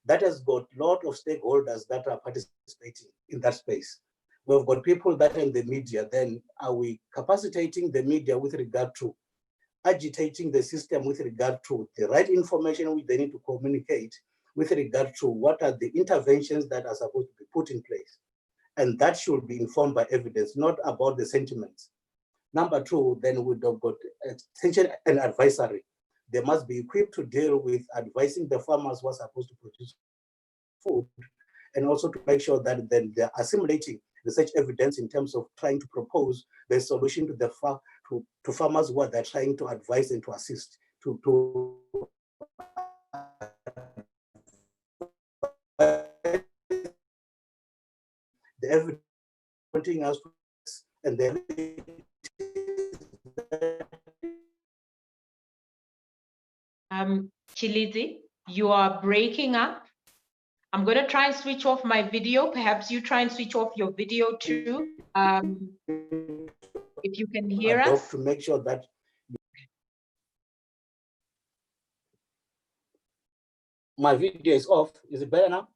That has got a lot of stakeholders that are participating in that space. We've got people that are in the media, then are we capacitating the media with regard to agitating the system with regard to the right information which they need to communicate with regard to what are the interventions that are supposed to be put in place. And that should be informed by evidence, not about the sentiments. Number two, then we've got extension and advisory. They must be equipped to deal with advising the farmers who are supposed to produce food, and also to make sure that then they're assimilating research evidence in terms of trying to propose the solution to farmers who are they're trying to advise and to assist the pointing us to, and then Tshilidzi, you are breaking up. I'm going to try and switch off my video. Perhaps you try and switch off your video too. If you can hear us. To make sure that my video is off. Is it better now?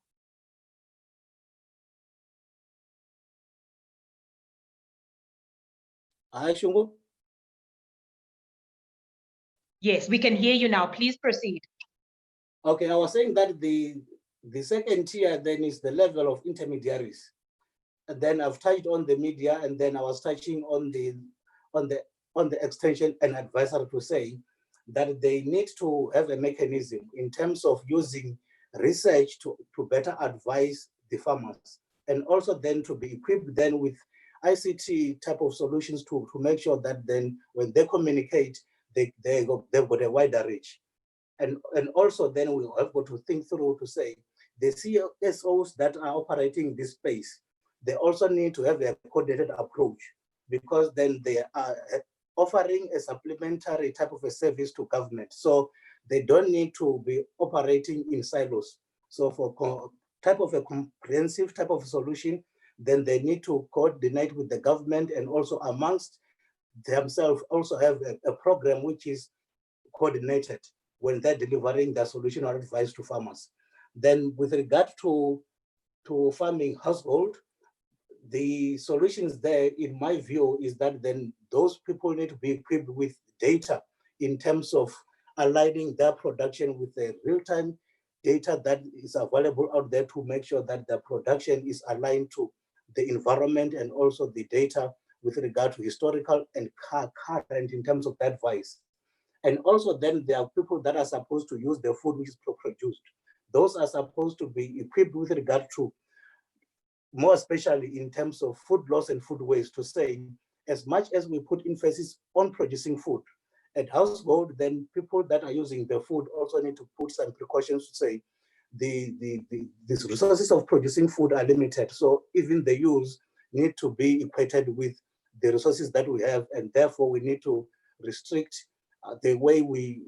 Hi, Shungu. Yes, we can hear you now. Please proceed. Okay, I was saying that the second tier then is the level of intermediaries. And then I've touched on the media, and then I was touching on the extension and advisory to say that they need to have a mechanism in terms of using research to better advise the farmers, and also then to be equipped then with ICT type of solutions to make sure that then when they communicate, they've got a wider reach. And also then we have got to think through to say the CSOs that are operating this space, they also need to have a coordinated approach, because then they are offering a supplementary type of a service to government. So they don't need to be operating in silos. So for type of a comprehensive type of solution, then they need to coordinate with the government, and also amongst themselves also have a program which is coordinated when they're delivering their solution or advice to farmers. Then with regard to farming household, the solutions there, in my view, is that then those people need to be equipped with data in terms of aligning their production with the real-time data that is available out there to make sure that the production is aligned to the environment, and also the data with regard to historical and current in terms of the advice. And also then there are people that are supposed to use the food which is produced. Those are supposed to be equipped with regard to, more especially in terms of food loss and food waste, to say, as much as we put emphasis on producing food at household, then people that are using the food also need to put some precautions to say, the resources of producing food are limited. So even the use need to be equated with the resources that we have, and therefore we need to restrict the way we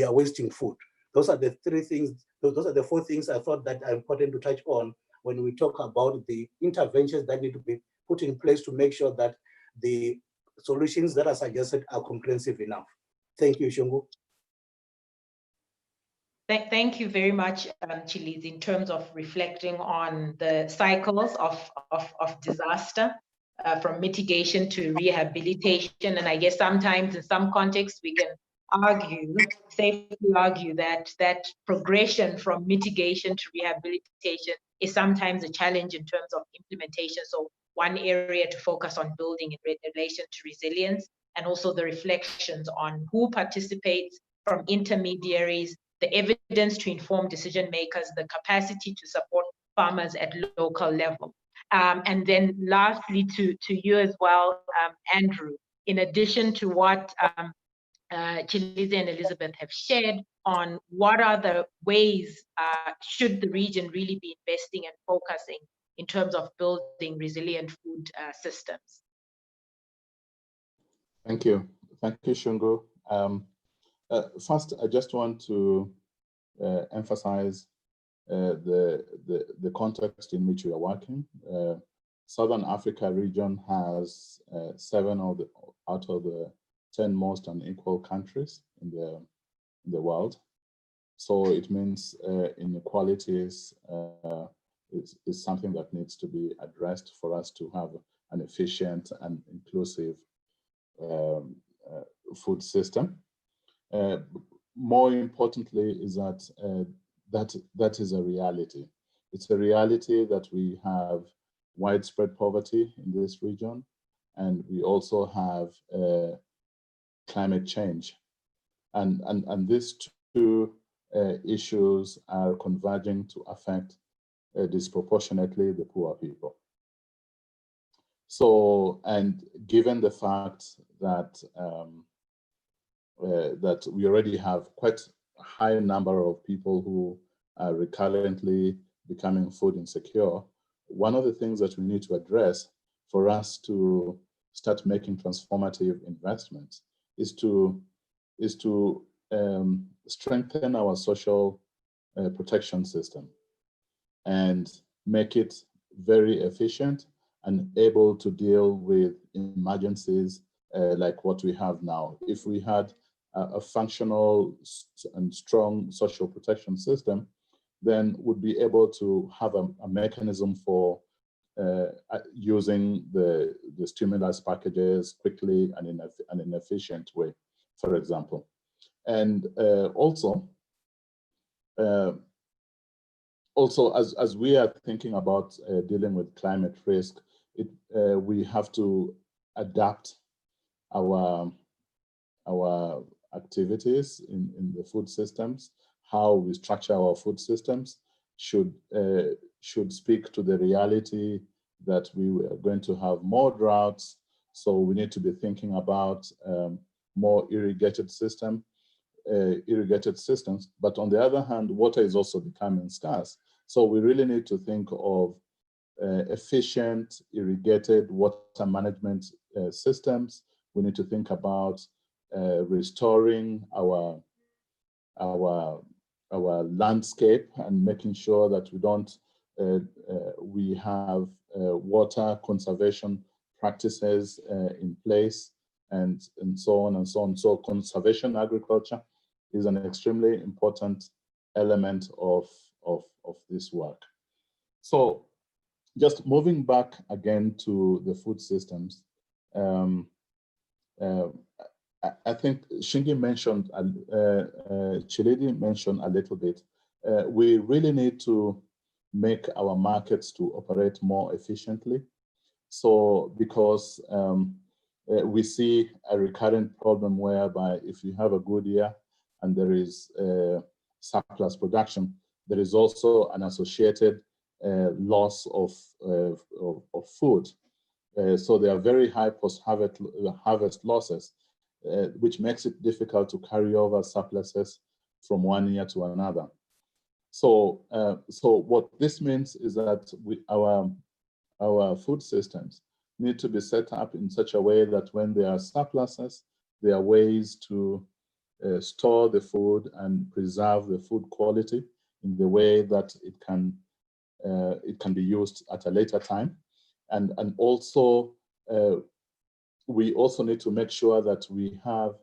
are wasting food. Those are the three things, those are the four things I thought that are important to touch on when we talk about the interventions that need to be put in place to make sure that the solutions that are suggested are comprehensive enough. Thank you, Shungu. Thank you very much, Tshilidzi, in terms of reflecting on the cycles of disaster, from mitigation to rehabilitation. And I guess sometimes in some contexts we can safely argue that progression from mitigation to rehabilitation is sometimes a challenge in terms of implementation. So one area to focus on building in relation to resilience, and also the reflections on who participates from intermediaries, the evidence to inform decision makers, the capacity to support farmers at local level. And then lastly, to you as well, Andrew, in addition to what Tshilidzi and Elizabeth have shared on what are the ways should the region really be investing and focusing in terms of building resilient food systems. Thank you, Shungu. First, I just want to emphasize the context in which we are working. Southern Africa region has 7 out of the 10 most unequal countries in the world. So it means inequalities is something that needs to be addressed for us to have an efficient and inclusive food system. More importantly is that is a reality. It's a reality that we have widespread poverty in this region, and we also have climate change, and these two issues are converging to affect disproportionately the poor people. So, and given the fact that that we already have quite a high number of people who are recurrently becoming food insecure. One of the things that we need to address for us to start making transformative investments is to strengthen our social protection system and make it very efficient and able to deal with emergencies like what we have now. If we had a functional and strong social protection system, then would be able to have a mechanism for using the stimulus packages quickly and in an efficient way, for example. And also as we are thinking about dealing with climate risk, we have to adapt our activities in the food systems. How we structure our food systems should speak to the reality that we are going to have more droughts. So we need to be thinking about more irrigated systems. But on the other hand, water is also becoming scarce. So we really need to think of efficient irrigated water management systems. We need to think about restoring our landscape and making sure that we have water conservation practices in place, and so on and so on. So conservation agriculture is an extremely important element of this work. So just moving back again to the food systems, I think Shingi mentioned, Tshilidzi mentioned a little bit, we really need to make our markets to operate more efficiently. So because we see a recurrent problem whereby if you have a good year and there is surplus production, there is also an associated loss of food. So there are very high post-harvest losses, which makes it difficult to carry over surpluses from one year to another. So, what this means is that our food systems need to be set up in such a way that when there are surpluses, there are ways to store the food and preserve the food quality in the way that it can be used at a later time, and also we also need to make sure that we have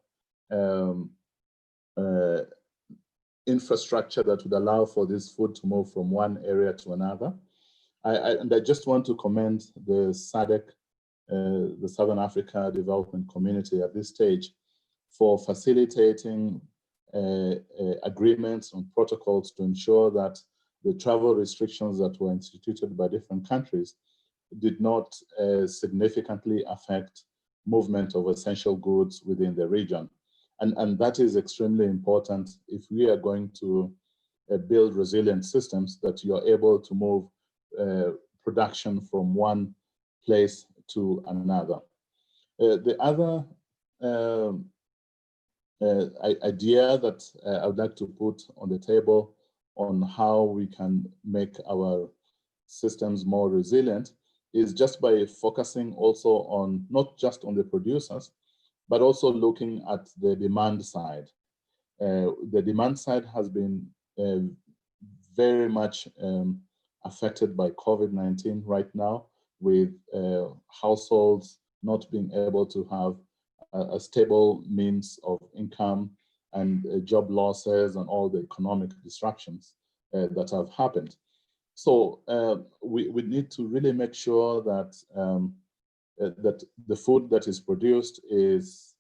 infrastructure that would allow for this food to move from one area to another. And I just want to commend the SADC, the Southern Africa Development Community at this stage, for facilitating agreements and protocols to ensure that the travel restrictions that were instituted by different countries did not significantly affect movement of essential goods within the region. And that is extremely important if we are going to build resilient systems, that you're able to move production from one place to another. The other idea that I would like to put on the table on how we can make our systems more resilient is just by focusing also on, not just on the producers, but also looking at the demand side. The demand side has been very much affected by COVID-19 right now, with households not being able to have a stable means of income, and job losses and all the economic disruptions that have happened. So we need to really make sure that that the food that is produced is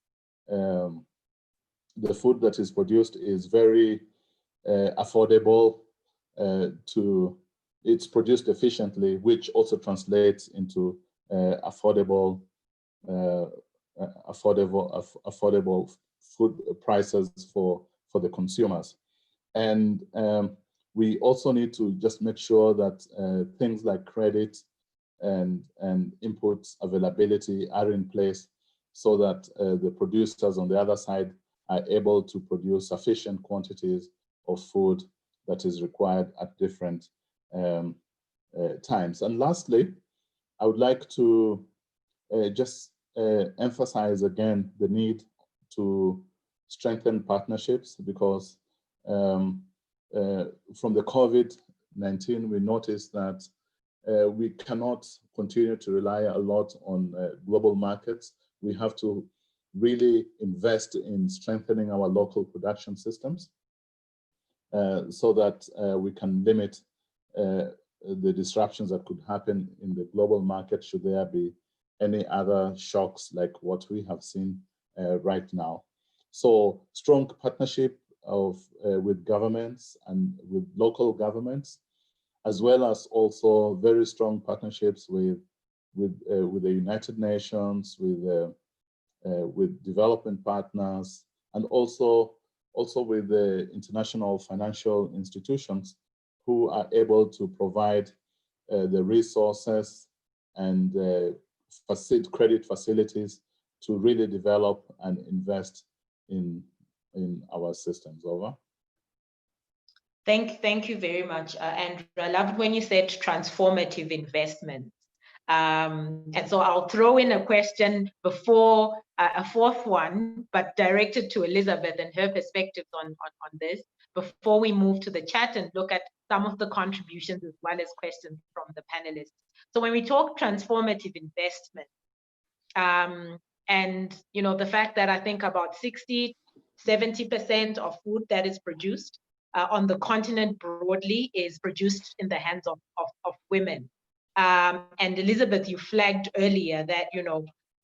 very affordable. It's produced efficiently, which also translates into affordable food prices for the consumers. And we also need to just make sure that things like credit and input availability are in place, so that the producers on the other side are able to produce sufficient quantities of food that is required at different times. And lastly, I would like to just emphasize again the need to strengthen partnerships, because from the COVID-19, we noticed that we cannot continue to rely a lot on global markets. We have to really invest in strengthening our local production systems so that we can limit the disruptions that could happen in the global market should there be any other shocks like what we have seen right now. So strong partnership with governments and with local governments, as well as also very strong partnerships with the United Nations, with development partners, and also with the international financial institutions who are able to provide the resources and credit facilities to really develop and invest in our systems. Over. Thank you very much, Andrew. I loved when you said transformative investments. And so I'll throw in a question before a fourth one, but directed to Elizabeth and her perspectives on this, before we move to the chat and look at some of the contributions as well as questions from the panelists. So when we talk transformative investment, and the fact that I think about 60–70% of food that is produced on the continent broadly is produced in the hands of women. And Elizabeth, you flagged earlier that,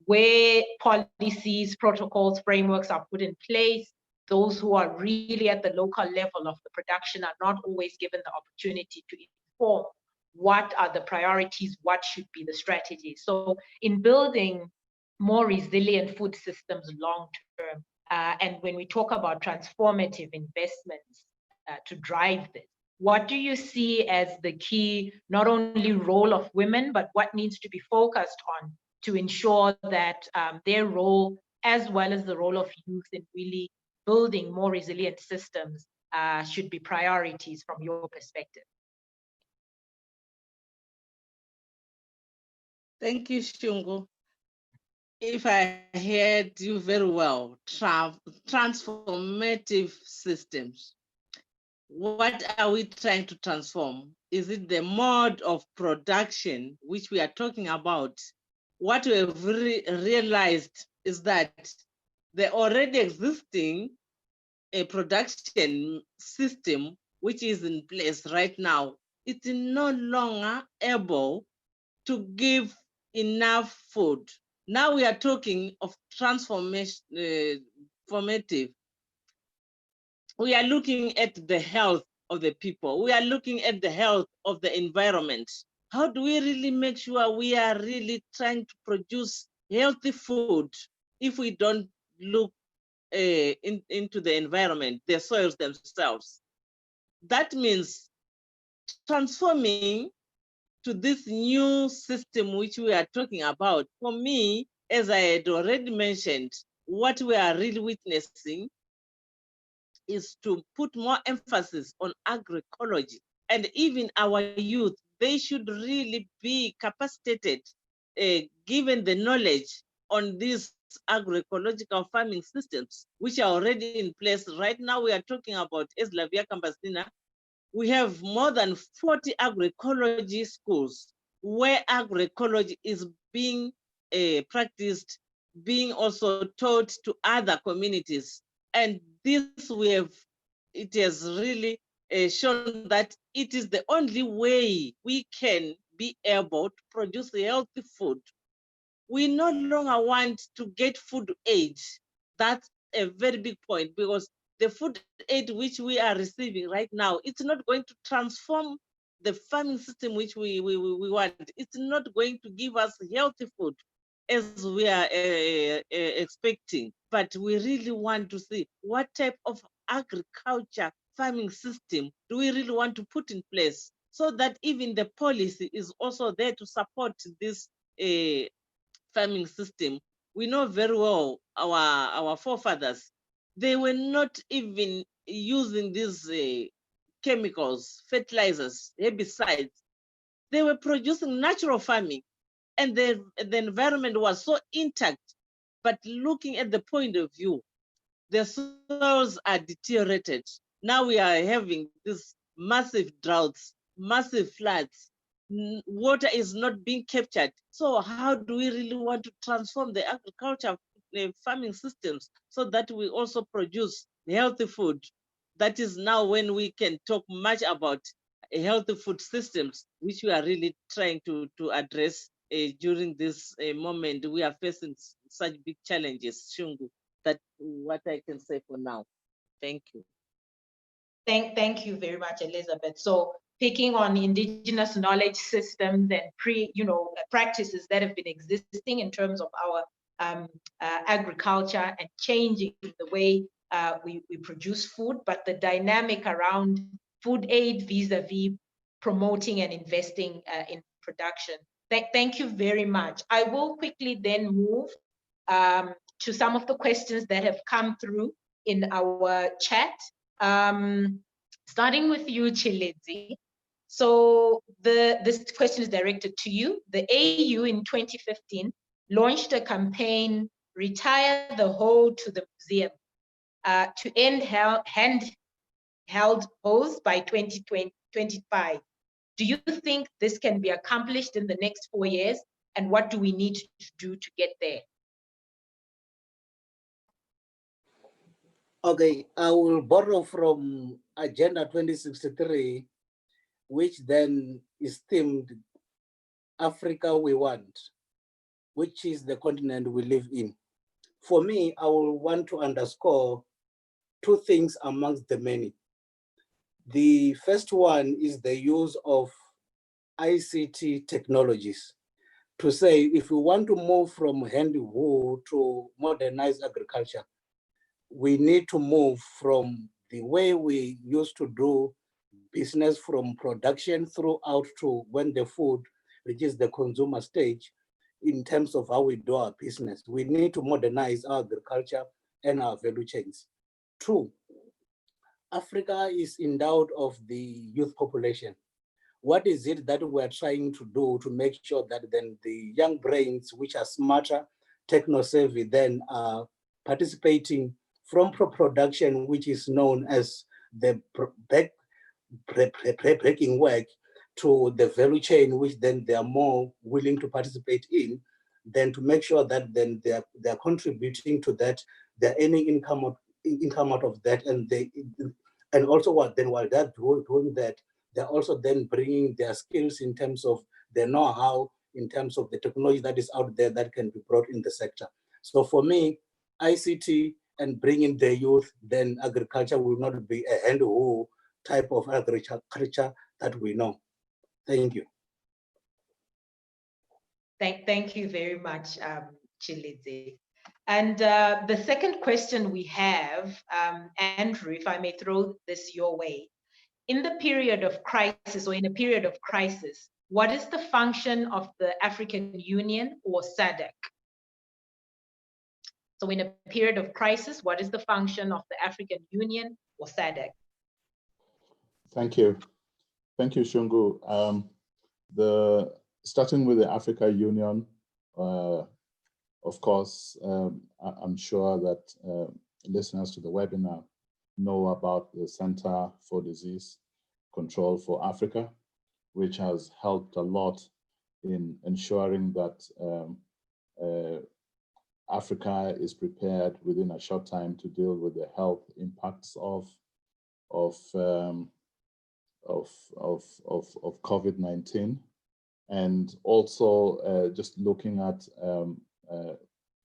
where policies, protocols, frameworks are put in place, those who are really at the local level of the production are not always given the opportunity to inform what are the priorities, what should be the strategy. So in building more resilient food systems long term, and when we talk about transformative investments to drive this, what do you see as the key, not only role of women, but what needs to be focused on to ensure that their role, as well as the role of youth in really building more resilient systems, should be priorities from your perspective? Thank you, Shungu. If I heard you very well, transformative systems. What are we trying to transform? Is it the mode of production which we are talking about? What we have realized is that the already existing production system which is in place right now, it's no longer able to give enough food. Now we are talking of transformative. We are looking at the health of the people. We are looking at the health of the environment. How do we really make sure we are really trying to produce healthy food if we don't look into the environment, the soils themselves? That means transforming to this new system which we are talking about. For me, as I had already mentioned, what we are really witnessing is to put more emphasis on agroecology. And even our youth, they should really be capacitated, given the knowledge on these agroecological farming systems, which are already in place. Right now, we are talking about Eslavia Campesina. We have more than 40 agroecology schools where agroecology is being practiced, being also taught to other communities. And this it has really shown that it is the only way we can be able to produce healthy food. We no longer want to get food aid. That's a very big point, because the food aid which we are receiving right now, it's not going to transform the farming system which we want. It's not going to give us healthy food as we are expecting. But we really want to see what type of agriculture farming system do we really want to put in place, so that even the policy is also there to support this farming system. We know very well our forefathers, They were not even using these chemicals, fertilizers, herbicides. They were producing natural farming, and the environment was so intact. But looking at the point of view, the soils are deteriorated. Now we are having these massive droughts, massive floods. Water is not being captured. So how do we really want to transform the agriculture farming systems so that we also produce healthy food? That is now when we can talk much about healthy food systems, which we are really trying to address during this moment. We are facing such big challenges, Shungu. That's what I can say for now. Thank you. Thank you very much, Elizabeth. So picking on indigenous knowledge systems and practices that have been existing in terms of our agriculture and changing the way we produce food, but the dynamic around food aid vis-a-vis promoting and investing in production. Thank you very much. I will quickly then move to some of the questions that have come through in our chat. Starting with you, Tshilidzi. So this question is directed to you. The AU in 2015 launched a campaign, Retire the Hoe to the Museum, to end handheld hoes by 2025. Do you think this can be accomplished in the next 4 years? And what do we need to do to get there? Okay, I will borrow from Agenda 2063, which then is themed Africa We Want, which is the continent we live in. For me, I will want to underscore two things amongst the many. The first one is the use of ICT technologies to say, if we want to move from hand-wool to modernized agriculture, we need to move from the way we used to do business from production throughout to when the food reaches the consumer stage in terms of how we do our business. We need to modernize our agriculture and our value chains. Two, Africa is endowed of the youth population. What is it that we're trying to do to make sure that then the young brains, which are smarter, techno-savvy, then are participating from production, which is known as the breaking work, to the value chain, which then they are more willing to participate in, then to make sure that then they're contributing to that, they're earning income out of that, and also while they're doing that, they're also then bringing their skills in terms of their know-how, in terms of the technology that is out there that can be brought in the sector. So for me, ICT and bringing the youth, then agriculture will not be a hand-wool type of agriculture that we know. Thank you. Thank you very much, Tshilidzi. And the second question we have, Andrew, if I may throw this your way. In the period of crisis, or in a period of crisis, what is the function of the African Union or SADC? So in a period of crisis, what is the function of the African Union or SADC? Thank you. Thank you, Shungu. Starting with the Africa Union, of course, I'm sure that listeners to the webinar know about the Center for Disease Control for Africa, which has helped a lot in ensuring that Africa is prepared within a short time to deal with the health impacts of COVID-19, and also just looking at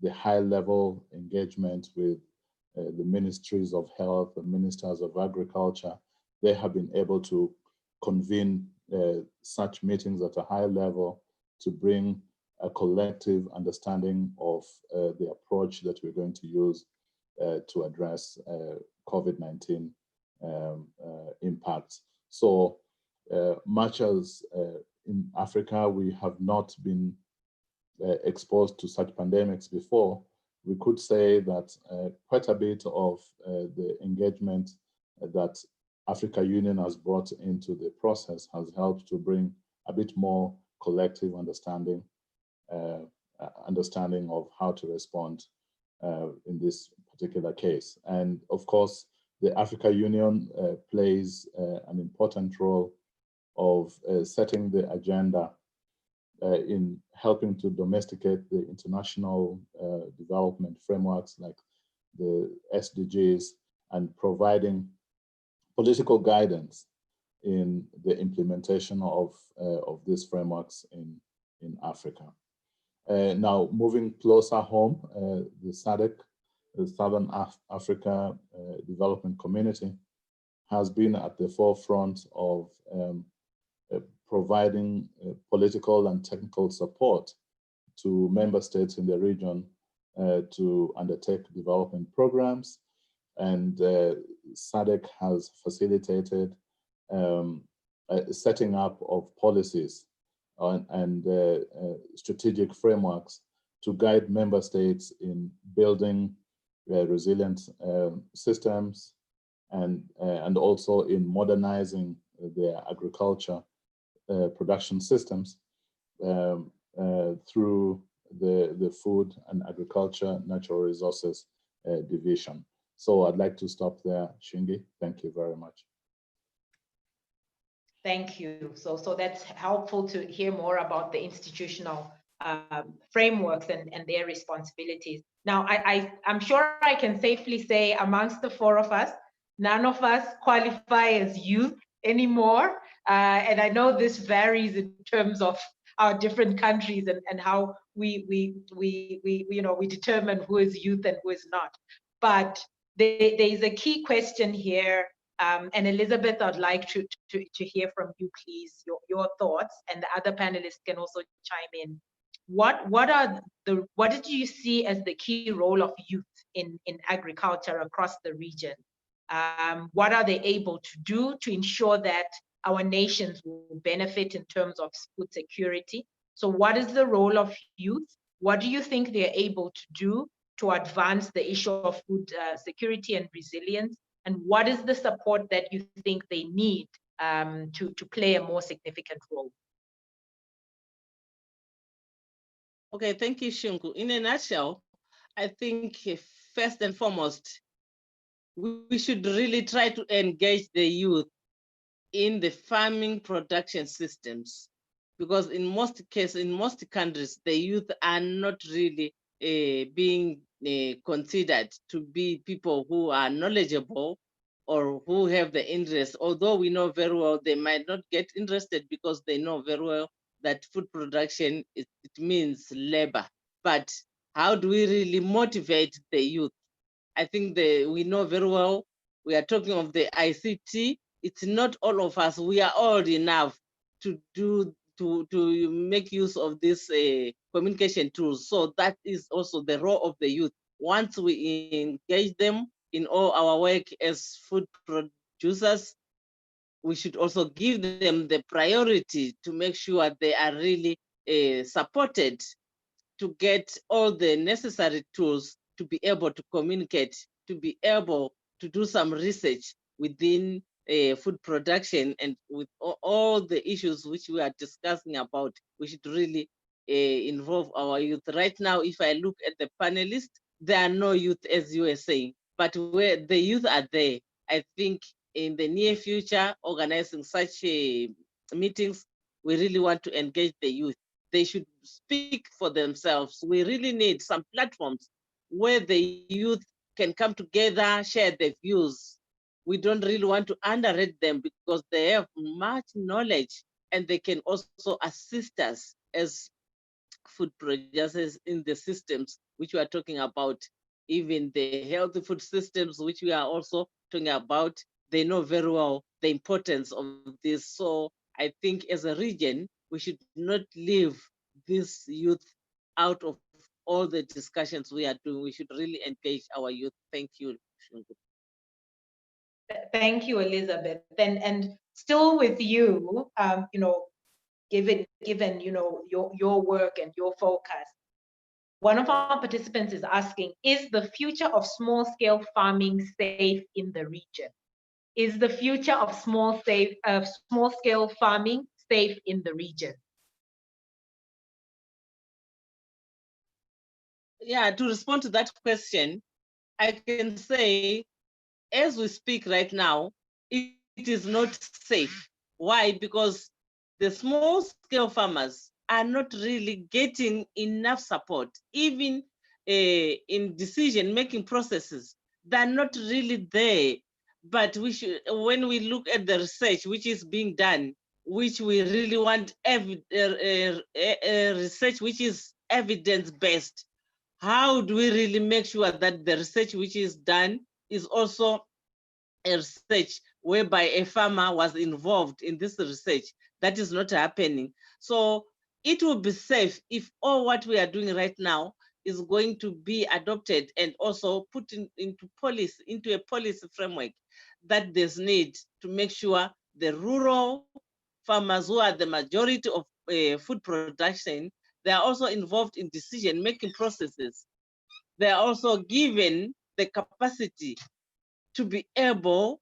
the high-level engagement with the ministries of health, the ministers of agriculture. They have been able to convene such meetings at a high level to bring a collective understanding of the approach that we're going to use to address COVID-19 impacts. So much as in Africa, we have not been exposed to such pandemics before, we could say that quite a bit of the engagement that Africa Union has brought into the process has helped to bring a bit more collective understanding of how to respond in this particular case. And of course, the Africa Union plays an important role of setting the agenda in helping to domesticate the international development frameworks like the SDGs and providing political guidance in the implementation of these frameworks in Africa. Now, moving closer home, the SADC, the Southern Africa Development Community, has been at the forefront of providing political and technical support to member states in the region to undertake development programs. And SADC has facilitated setting up of policies and strategic frameworks to guide member states in building resilient systems and also in modernizing their agriculture production systems through the Food and Agriculture Natural Resources Division. So I'd like to stop there, Shungu. Thank you very much. Thank you. So that's helpful to hear more about the institutional frameworks and their responsibilities. Now, I'm sure I can safely say amongst the four of us, none of us qualify as youth anymore. And I know this varies in terms of our different countries and how we determine who is youth and who is not. But there is a key question here, and Elizabeth, I'd like to hear from you, please, your thoughts, and the other panelists can also chime in. What did you see as the key role of youth in agriculture across the region? What are they able to do to ensure that our nations will benefit in terms of food security? So what is the role of youth? What do you think they're able to do to advance the issue of food security and resilience? And what is the support that you think they need to play a more significant role? Okay, thank you, Shungu. In a nutshell, I think first and foremost, we should really try to engage the youth in the farming production systems, because in most cases, in most countries, the youth are not really being considered to be people who are knowledgeable or who have the interest, although we know very well they might not get interested because they know very well that food production, it means labor. But how do we really motivate the youth? I think we know very well, we are talking of the ICT. It's not all of us, we are old enough to make use of these communication tools. So that is also the role of the youth. Once we engage them in all our work as food producers, we should also give them the priority to make sure they are really supported to get all the necessary tools to be able to communicate, to be able to do some research within food production, and with all the issues which we are discussing about, we should really involve our youth. Right now, if I look at the panelists, there are no youth, as you were saying, but where the youth are there, I think in the near future, organizing such meetings, we really want to engage the youth. They should speak for themselves. We really need some platforms where the youth can come together, share their views. We don't really want to underrate them because they have much knowledge and they can also assist us as food producers in the systems which we are talking about, even the healthy food systems which we are also talking about. They know very well the importance of this. So I think as a region, we should not leave this youth out of all the discussions we are doing. We should really engage our youth. Thank you, Shungu. Thank you, Elizabeth. And still with you, given your work and your focus, One of our participants is asking, is the future of small-scale farming safe in the region? Is the future of small-scale farming safe in the region? Yeah, to respond to that question, I can say, as we speak right now, it is not safe. Why? Because the small-scale farmers are not really getting enough support, even in decision-making processes. They're not really there. But we should, when we look at the research which is being done, which we really want research which is evidence-based, how do we really make sure that the research which is done is also a research whereby a farmer was involved in this research? That is not happening. So it will be safe if all what we are doing right now is going to be adopted and also put into a policy framework that there's need to make sure the rural farmers, who are the majority of food production, they are also involved in decision-making processes. They are also given the capacity to be able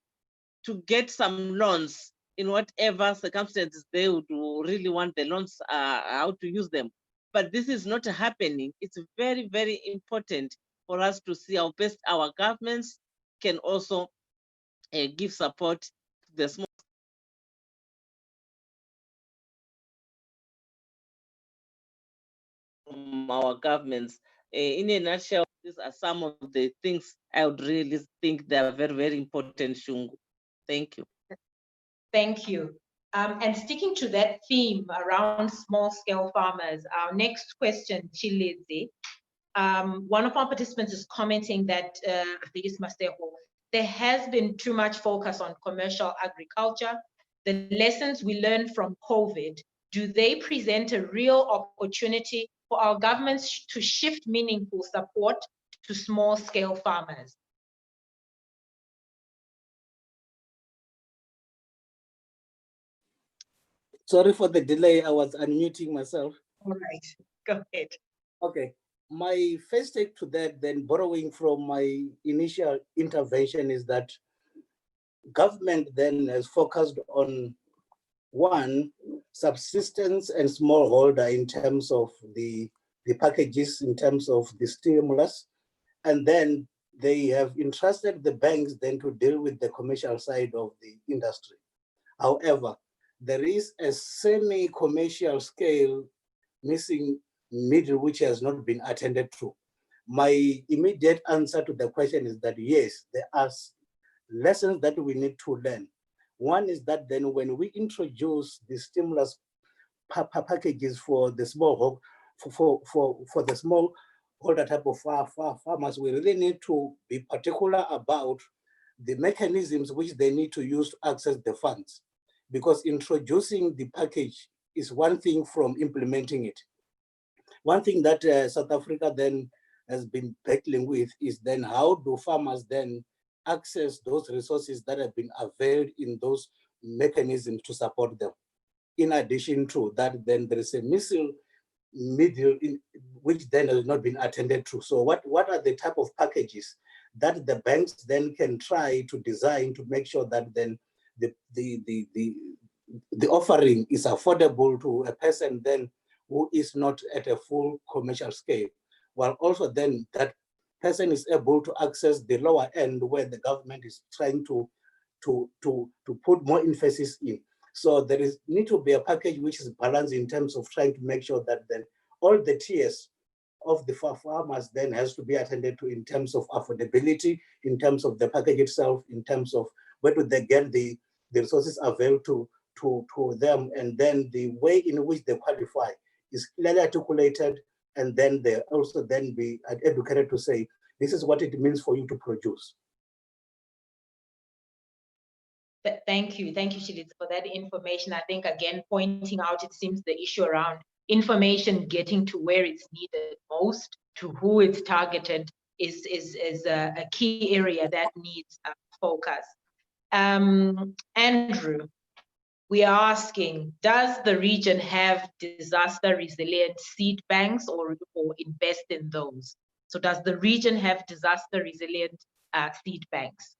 to get some loans in whatever circumstances they would really want the loans, how to use them. But this is not happening. It's very, very important for us to see how best our governments can also give support to the small. From our governments. In a nutshell, these are some of the things I would really think they are very, very important, Shungu. Thank you. Thank you. And sticking to that theme around small-scale farmers, our next question, Tshilidzi. One of our participants is commenting that, I think it's Masteho, there has been too much focus on commercial agriculture. The lessons we learned from COVID, do they present a real opportunity for our governments to shift meaningful support to small-scale farmers? Sorry for the delay, I was unmuting myself. All right, go ahead. Okay, my first take to that, then borrowing from my initial intervention, is that government then has focused on, one, subsistence and smallholder in terms of the packages, in terms of the stimulus, and then they have entrusted the banks then to deal with the commercial side of the industry. However, there is a semi-commercial scale missing middle which has not been attended to. My immediate answer to the question is that yes, there are lessons that we need to learn. One is that then when we introduce the stimulus packages for the small for the small holder type of farmers, we really need to be particular about the mechanisms which they need to use to access the funds. Because introducing the package is one thing from implementing it. One thing that South Africa then has been battling with is then how do farmers then access those resources that have been availed in those mechanisms to support them. In addition to that, then there is a missing middle in which then has not been attended to. So what are the type of packages that the banks then can try to design to make sure that then the offering is affordable to a person then who is not at a full commercial scale, while also then that person is able to access the lower end where the government is trying to put more emphasis in. So there is need to be a package which is balanced in terms of trying to make sure that then all the tiers of the farmers then has to be attended to in terms of affordability, in terms of the package itself, in terms of where do they get the resources available to them, and then the way in which they qualify is clearly articulated, and then they also then be educated to say, this is what it means for you to produce. Thank you, Tshilidzi, for that information. I think, again, pointing out, it seems the issue around information getting to where it's needed most, to who it's targeted, is a key area that needs focus. Andrew, we are asking, does the region have disaster resilient seed banks or invest in those? So does the region have disaster resilient seed banks?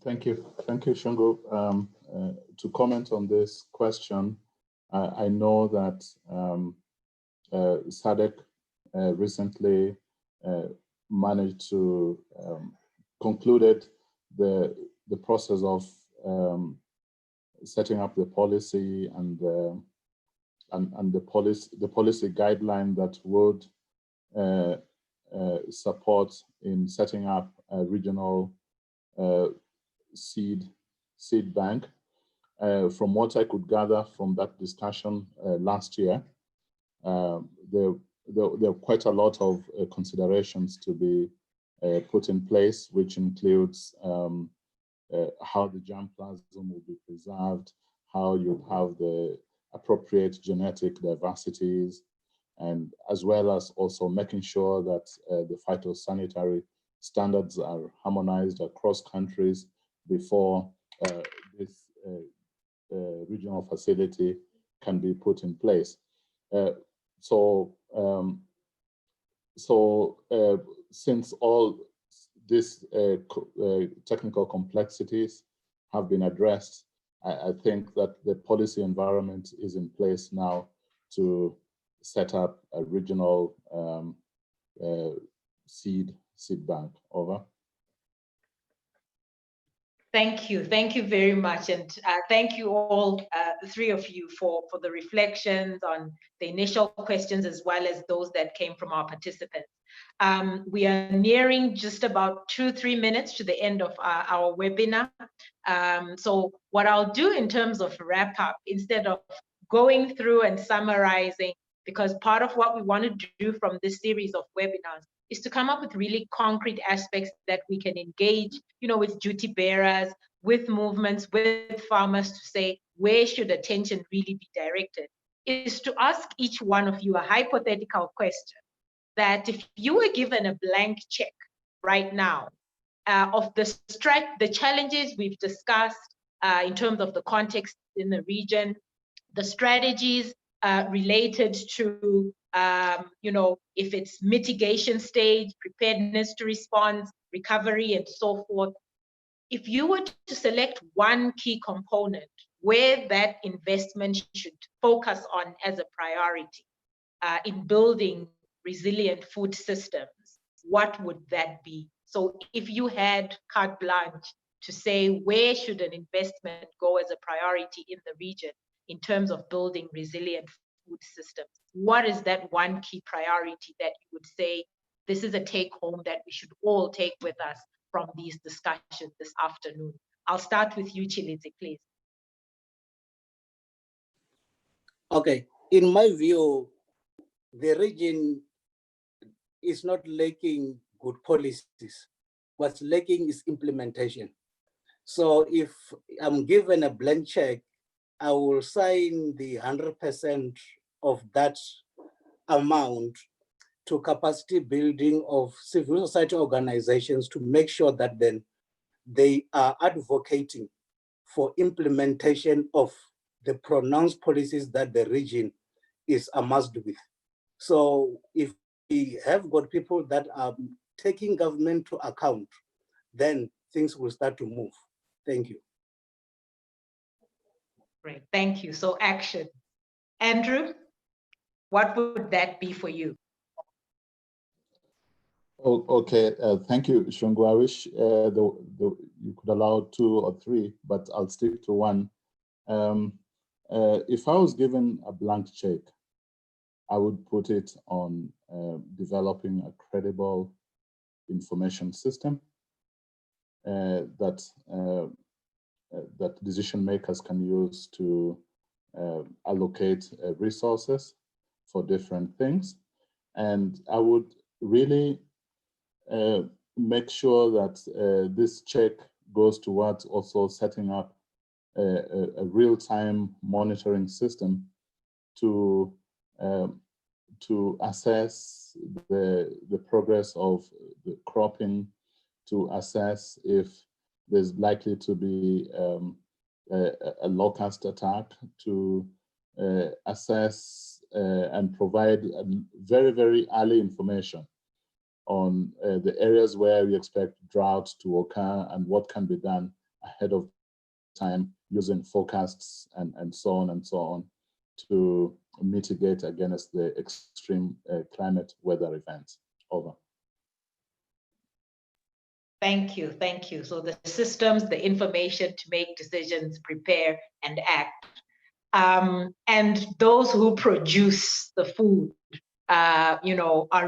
Thank you, Shungu. To comment on this question, I know that SADC recently managed to concluded the process of setting up the policy and the policy guideline that would support in setting up a regional seed bank. From what I could gather from that discussion last year, there are quite a lot of considerations to be put in place, which includes how the germplasm will be preserved, how you have the appropriate genetic diversities, and as well as also making sure that the phytosanitary standards are harmonized across countries before this regional facility can be put in place. Since all these technical complexities have been addressed, I think that the policy environment is in place now to set up a regional seed bank. Over. Thank you very much, and thank you all, the three of you, for the reflections on the initial questions as well as those that came from our participants. We are nearing just about 2-3 minutes to the end of our webinar. So what I'll do in terms of wrap up, instead of going through and summarizing, because part of what we want to do from this series of webinars is to come up with really concrete aspects that we can engage, with duty bearers, with movements, with farmers, to say, where should attention really be directed, is to ask each one of you a hypothetical question, that if you were given a blank check right now of the challenges we've discussed in terms of the context in the region, the strategies related to, if it's mitigation stage, preparedness to response, recovery, and so forth. If you were to select one key component where that investment should focus on as a priority in building resilient food systems, what would that be? So if you had carte blanche to say where should an investment go as a priority in the region in terms of building resilient food systems, what is that one key priority that you would say, this is a take home that we should all take with us from these discussions this afternoon? I'll start with you, Tshilidzi, please. Okay, in my view, the region is not lacking good policies. What's lacking is implementation. So if I'm given a blank check, I will sign the 100% of that amount to capacity building of civil society organizations to make sure that then they are advocating for implementation of the pronounced policies that the region is amassed with. So if we have got people that are taking government to account, then things will start to move. Thank you. Great, thank you. So action. Andrew, what would that be for you? Oh, okay, thank you, Shungu. I wish you could allow 2 or 3, but I'll stick to one. If I was given a blank check, I would put it on developing a credible information system that decision makers can use to allocate resources for different things. And I would really make sure that this check goes towards also setting up a real-time monitoring system to assess the progress of the cropping to assess if there's likely to be a locust attack, to assess and provide very, very early information on the areas where we expect drought to occur and what can be done ahead of time using forecasts and so on to mitigate against the extreme climate weather events. Over. Thank you, thank you. So the systems, the information to make decisions, prepare and act. And those who produce the food, are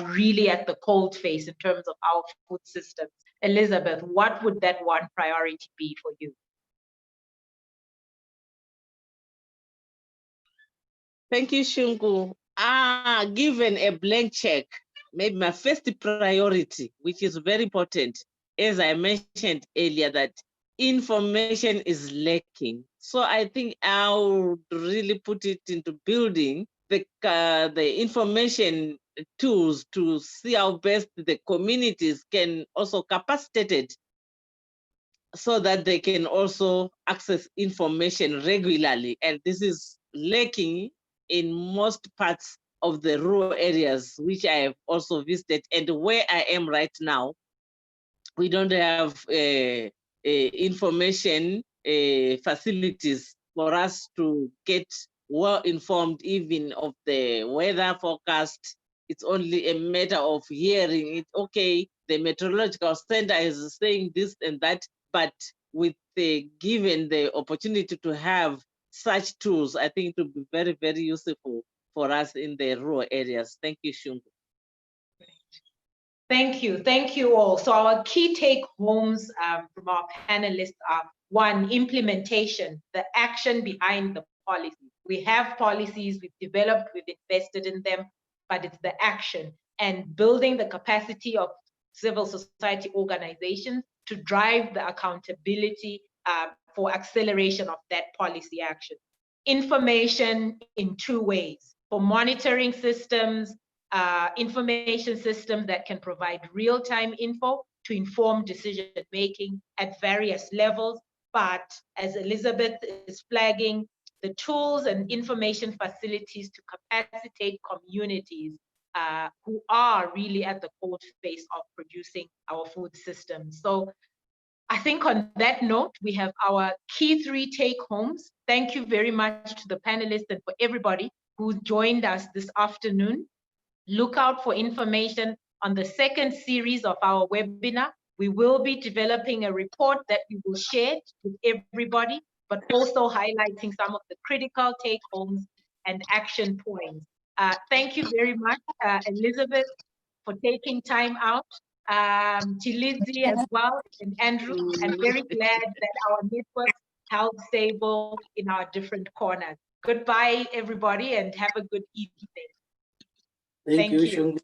really at the cold face in terms of our food systems. Elizabeth, what would that one priority be for you? Thank you, Shungu. Given a blank check, maybe my first priority, which is very important, as I mentioned earlier, that information is lacking. So I think I would really put it into building the information tools to see how best the communities can also capacitate so that they can also access information regularly. And this is lacking in most parts of the rural areas, which I have also visited. And where I am right now, we don't have information facilities for us to get well informed even of the weather forecast. It's only a matter of hearing it. Okay, the meteorological center is saying this and that, but with given the opportunity to have such tools, I think it would be very, very useful for us in the rural areas. Thank you, Shungu. Thank you all. So our key take homes from our panelists are: one, implementation, the action behind the policy. We have policies, we've developed, we've invested in them, but it's the action and building the capacity of civil society organizations to drive the accountability for acceleration of that policy action. Information in two ways: for monitoring systems, information systems that can provide real-time info to inform decision-making at various levels. But as Elizabeth is flagging, the tools and information facilities to capacitate communities who are really at the cold face of producing our food systems. So I think on that note, we have our key three take-homes. Thank you very much to the panelists and for everybody who joined us this afternoon. Look out for information on the second series of our webinar. We will be developing a report that we will share with everybody, but also highlighting some of the critical take-homes and action points. Thank you very much, Elizabeth, for taking time out. Tshilidzi as well, and Andrew. I'm very glad that our network held stable in our different corners. Goodbye, everybody, and have a good evening. Thank you, Shungu.